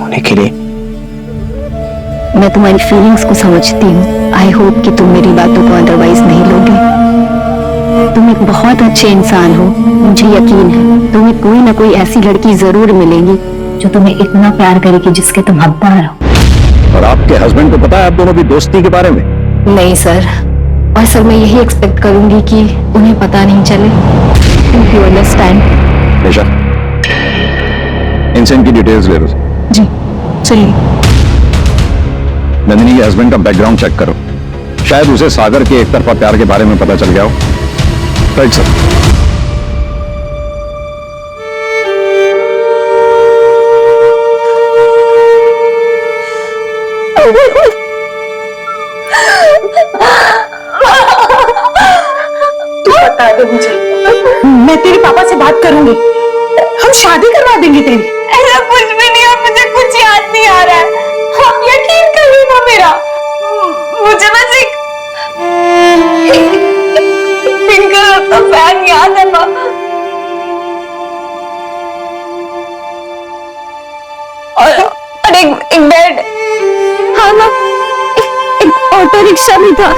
होने के लिए।
मैं तुम्हारी फीलिंग्स को समझती हूँ। आई होप कि तुम मेरी बातों को अदरवाइज नहीं लोगे। तुम एक बहुत अच्छे इंसान हो, मुझे यकीन है तुम्हें कोई ना कोई ऐसी लड़की जरूर मिलेगी जो तुम्हें इतना प्यार करेगी जिसके तुम हकदार हो।
और आपके हस्बैंड को पता है आप दोनों की दोस्ती के बारे में?
नहीं सर, और सर मैं यही एक्सपेक्ट करूंगी कि उन्हें पता नहीं चले। You understand?
निशा, इनसे इनकी डिटेल्स ले लो।
जी चलिए।
नंदिनी के हस्बैंड का बैकग्राउंड चेक करो, शायद उसे सागर के एक तरफा प्यार के बारे में पता चल गया हो। Right sir.
तू बता दे मुझे, मैं तेरे पापा से बात करूंगी, हम शादी करवा देंगे तेरी।
ऐसा कुछ भी नहीं है, मुझे कुछ याद नहीं आ रहा है। आप यकीन करिए ना मेरा, मुझे बस एक पिंक कलर का फैन याद है ना। और एक बेड।
हाँ ना, एक ऑटो रिक्शा भी था।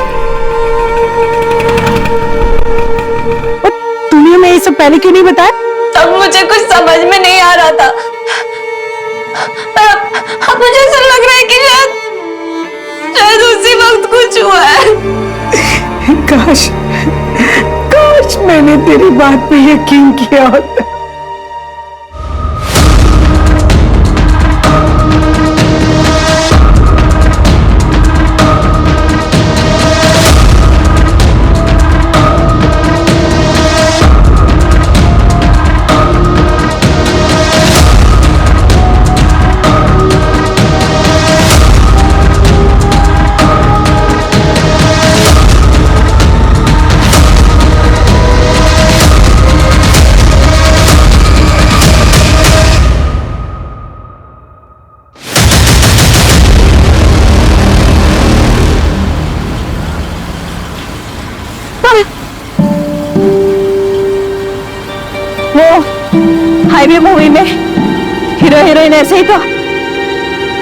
तूने मैं ये सब पहले क्यों नहीं बताया?
तब मुझे कुछ समझ में नहीं आ रहा था, अब मुझे ऐसा लग रहा है कि शायद उसी वक्त कुछ हुआ है।
काश काश मैंने तेरी बात पे यकीन किया होता।
हाईवे मूवी में हीरो हीरोइन ऐसे ही तो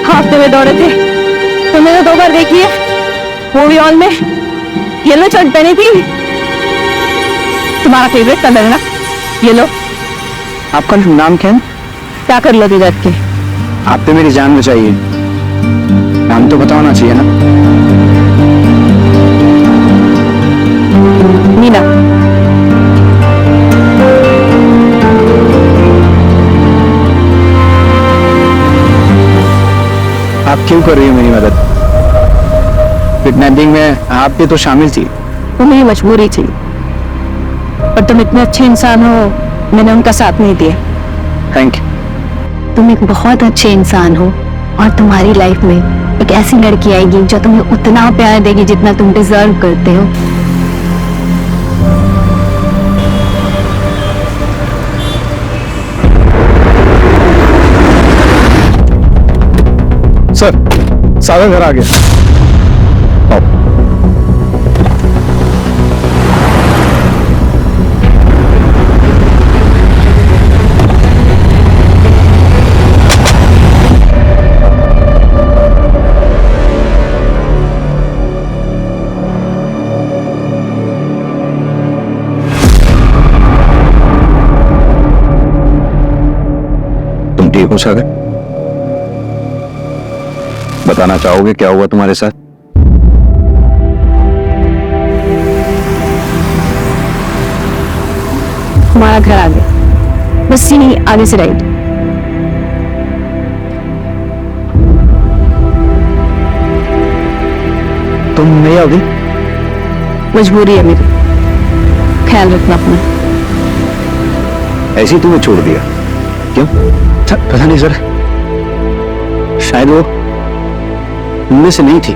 हाफते में दौड़े थे। तुमने तो 2 बार देखी है। मूवी हॉल में येलो शर्ट पहनी थी। तुम्हारा फेवरेट कलर है ना येलो।
आपका नाम क्या है?
क्या कर लो जाके?
आप तो मेरी जान बचाइए, नाम तो पता होना चाहिए ना।
मीना।
आप क्यों कर रही हो मेरी मदद? किडनैपिंग में आप भी तो शामिल थी।
वो मेरी मजबूरी थी, पर तुम इतने अच्छे इंसान हो, मैंने उनका साथ नहीं दिया।
Thank you.
तुम एक बहुत अच्छे इंसान हो और तुम्हारी लाइफ में एक ऐसी लड़की आएगी जो तुम्हें उतना प्यार देगी जितना तुम डिजर्व करते हो।
सर, सागर घर आ गया।
तुम ठीक हो सागर? बताना चाहोगे क्या हुआ तुम्हारे साथ?
हमारा घर आ गया, बस यहीं आगे से राइट।
तुम नहीं आओगी?
मजबूरी है मेरी, ख्याल रखना अपना।
ऐसे ही तुम्हें छोड़ दिया? क्यों? पता नहीं सर, शायद वो उनमें से नहीं थी,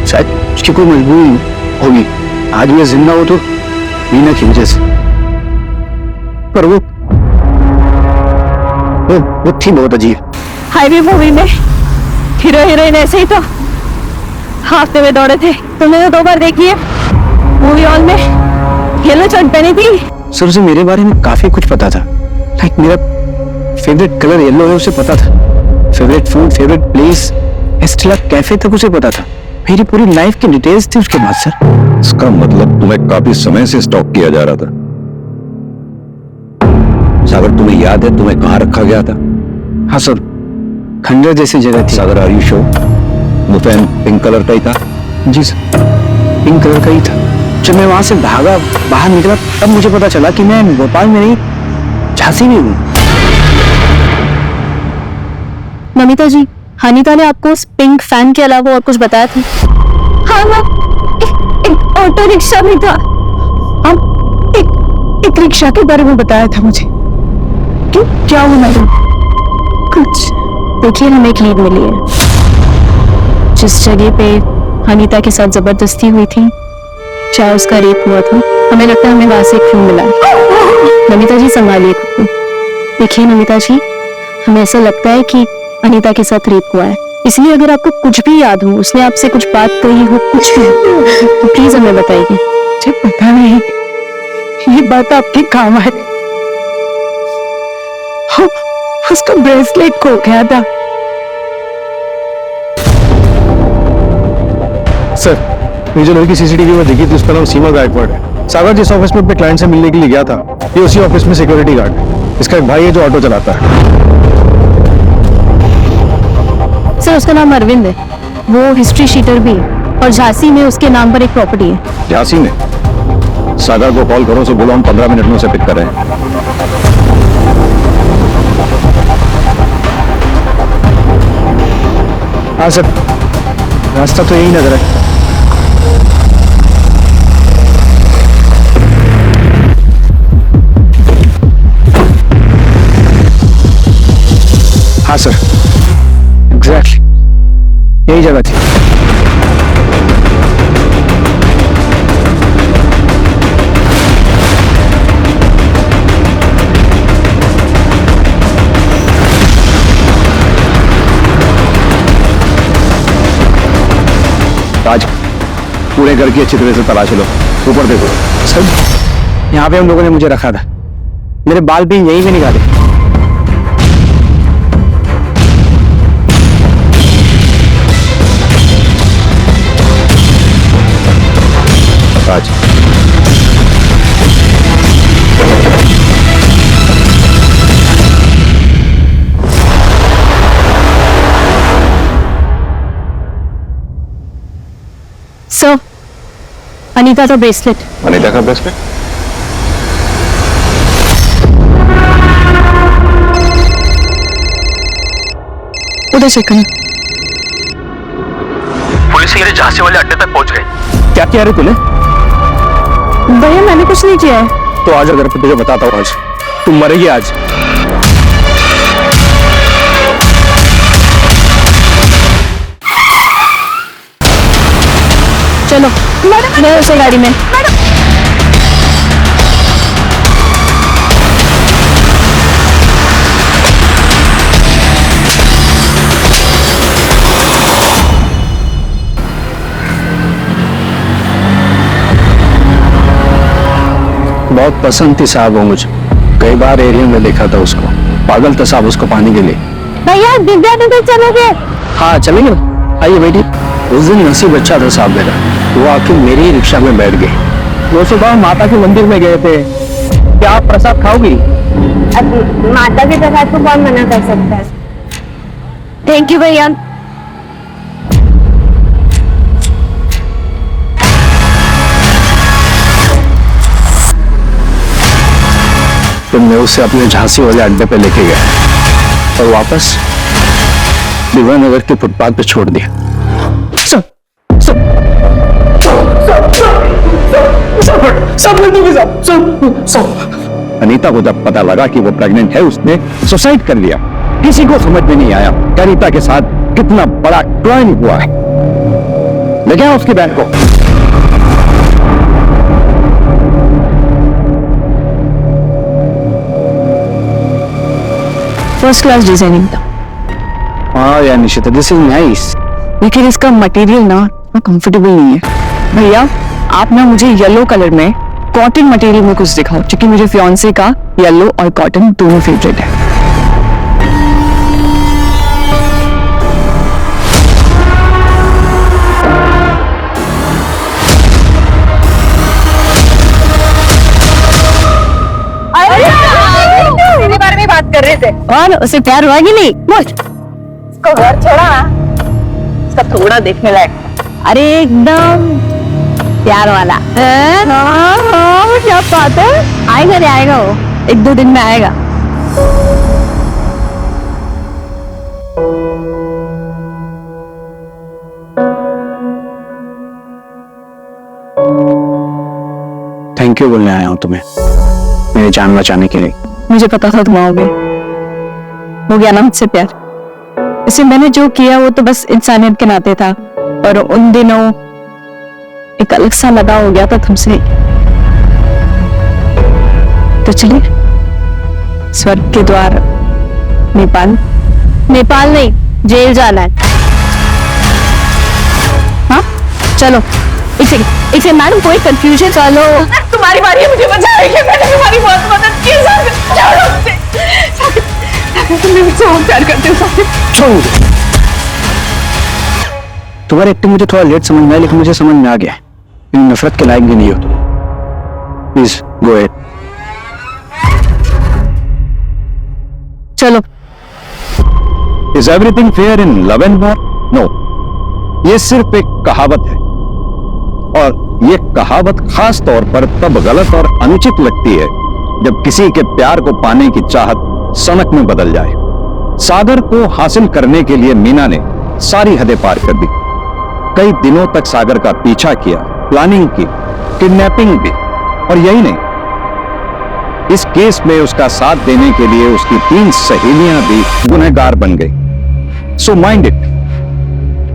शायद उसकी कोई मजबूरी होगी। आज भी जिंदा हो तो मीना की वजह से, पर वो थी बहुत अजीब।
हाईवे मूवी में हीरो हीरोइन ऐसे ही तो हाथ में दौड़े थे, तुमने तो 2 बार देखी है। मूवी हॉल में येलो शर्ट पहनी थी।
सर उसे मेरे बारे में काफी कुछ पता था। लाइक मेरा फेवरेट कलर येलो है उसे पता था, favourite food, favourite place, Estella cafe तक उसे पता था। मेरी पूरी लाइफ की डिटेल्स थी उसके बाद सर।
इसका मतलब तुम्हें काफी समय से स्टॉक किया जा रहा था। सागर तुम्हें याद है तुम्हें कहाँ रखा गया था?
हाँ सर, खंडर जैसी जगह थी।
सागर आर यू श्योर? वो फैन पिंक कलर का ही था?
जी सर, पिंक कलर का ही था। जब मैं वहां से भागा बाहर निकला तब मुझे पता चला कि मैं भोपाल में नहीं झांसी में हूँ।
नमिता जी, हनीता ने आपको उस पिंक फैन के अलावा और कुछ बताया था? हाँ, एक ऑटो रिक्शा भी था। एक रिक्शा के बारे में बताया था मुझे। क्यों, क्या हुआ मैडम? कुछ देखिए, हमें एक लीड मिली है। जिस जगह पे हनीता के साथ जबरदस्ती हुई थी, चाहे उसका रेप हुआ था, हमें लगता है हमें वहां से एक खून मिला है। नमिता जी संभालिए खुद को। देखिए नमिता जी, हमें ऐसा लगता है कि अनीता के साथ रेप हुआ है, इसलिए अगर आपको कुछ भी याद हो, उसने आपसे कुछ बात कही हो, कुछ भी हो, तो प्लीज हमें बताइए। मुझे पता नहीं, ये बात आपके काम है। उसका ब्रेसलेट खो गया था।
सर, ये जो लड़की सीसीटीवी में दिखी थी उसका नाम सीमा गायकवाड़ है। सागर जिस ऑफिस में अपने क्लाइंट से मिलने के लिए गया था, ये उसी ऑफिस में सिक्योरिटी गार्ड है। इसका एक भाई है जो ऑटो चलाता है।
सर, उसका नाम अरविंद है, वो हिस्ट्री शीटर भी है और झांसी में उसके नाम पर एक प्रॉपर्टी है।
झांसी में? सागर को कॉल करो, उसे बोलो हम 15 मिनट में उसे पिक कर रहे हैं।
हाँ सर, रास्ता तो यही नजर है। हाँ सर, एग्जैक्टली यही जगह थी।
आज पूरे घर की अच्छी तरह से तलाश लो, ऊपर देखो।
सर, यहाँ पे हम लोगों ने मुझे रखा था, मेरे बाल भी यहीं पे निकाले।
आज
सर, अनीता का ब्रेसलेट।
अनीता का ब्रेसलेट?
उधर चेक करें।
पुलिस ये झांसी वाले अड्डे तक पहुंच गए।
क्या किया रे तूने?
भैया मैंने कुछ नहीं किया है।
तो आज अगर तुझे बताता हूँ, आज तुम मरेगी आज।
चलो मैं उसे गाड़ी में।
बहुत पसंद थी साहब वो मुझे, कई बार एरिया में देखा था उसको, पागल था साहब उसको पाने के लिए।
भैया दिव्या नगर चलोगे?
हाँ चलेंगे ना, आइए बैठिए। उस दिन नसीब अच्छा था साहब मेरा, वो आके मेरी ही रिक्शा में बैठ गए। वो सुबह माता के मंदिर में गए थे। क्या आप प्रसाद खाओगी?
अब माता के प्रसाद को कौन मना कर सकता है? थैंक यू भैया।
तुमने उसे अपने झांसी वाले अड्डे पे लेके गए और वापस दिव्यानगर के फुटपाथ पे छोड़ दिया। अनीता को जब पता लगा कि वो प्रेग्नेंट है, उसने सुसाइड कर लिया। किसी को समझ में नहीं आया कि अनीता के साथ कितना बड़ा क्राइम हुआ है। ले गया उसकी बहन को।
फर्स्ट क्लास डिजाइनिंग था।
हाँ यार निशिता, दिस इज नाइस।
लेकिन इसका मटेरियल ना कंफर्टेबल नहीं है। भैया आप ना मुझे येलो कलर में कॉटन मटेरियल में कुछ दिखाओ, क्योंकि मेरे फियांसे का येलो और कॉटन दोनों फेवरेट है।
मेरे बारे में बात कर रहे थे।
और उसे प्यार हुआ कि नहीं? बोल।
उसको घर छोड़ा ना, उसका थोड़ा देखने लायक।
अरे एकदम प्यार वाला। हाँ, क्या बात है। आएगा रे आएगा, वो 1-2 दिन में आएगा।
थैंक यू बोलने आया हूं तुम्हें, मेरी जान बचाने के लिए।
मुझे पता था तुम आओगे। हो गया ना मुझसे प्यार। इसे मैंने जो किया वो तो बस इंसानियत के नाते था, और उन दिनों एक अलग सा लगाव हो गया था तुमसे। तो चलिए स्वर्ग के द्वार नेपाल। नेपाल नहीं, जेल जाना है। हाँ चलो। एक से मैडम कोई कंफ्यूजन। चलो
तुम्हारी बारी है मुझे बचाएगी। मैंने तुम्हारी बहुत मदद की। मैं मुझसे बहुत प्यार करती हूँ।
तुम्हारी एक्टिंग मुझे थोड़ा लेट समझ में आया, लेकिन मुझे समझ में आ गया इन नफरत के लायक भी नहीं हो तुम। Please go ahead.
चलो।
Is everything fair in love and war? No, ये सिर्फ एक कहावत है, और ये कहावत खास तौर पर तब गलत और अनुचित लगती है जब किसी के प्यार को पाने की चाहत सनक में बदल जाए। सागर को हासिल करने के लिए मीना ने सारी हदें पार कर दी। कई दिनों तक सागर का पीछा किया, प्लानिंग की, किडनैपिंग भी, और यही नहीं, इस केस में उसका साथ देने के लिए उसकी 3 सहेलियां भी गुनहगार बन गई। So mind it,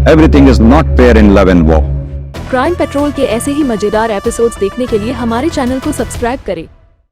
everything is not fair in love and war.
Crime petrol के ऐसे ही मजेदार एपिसोड्स देखने के लिए हमारे चैनल को सब्सक्राइब करें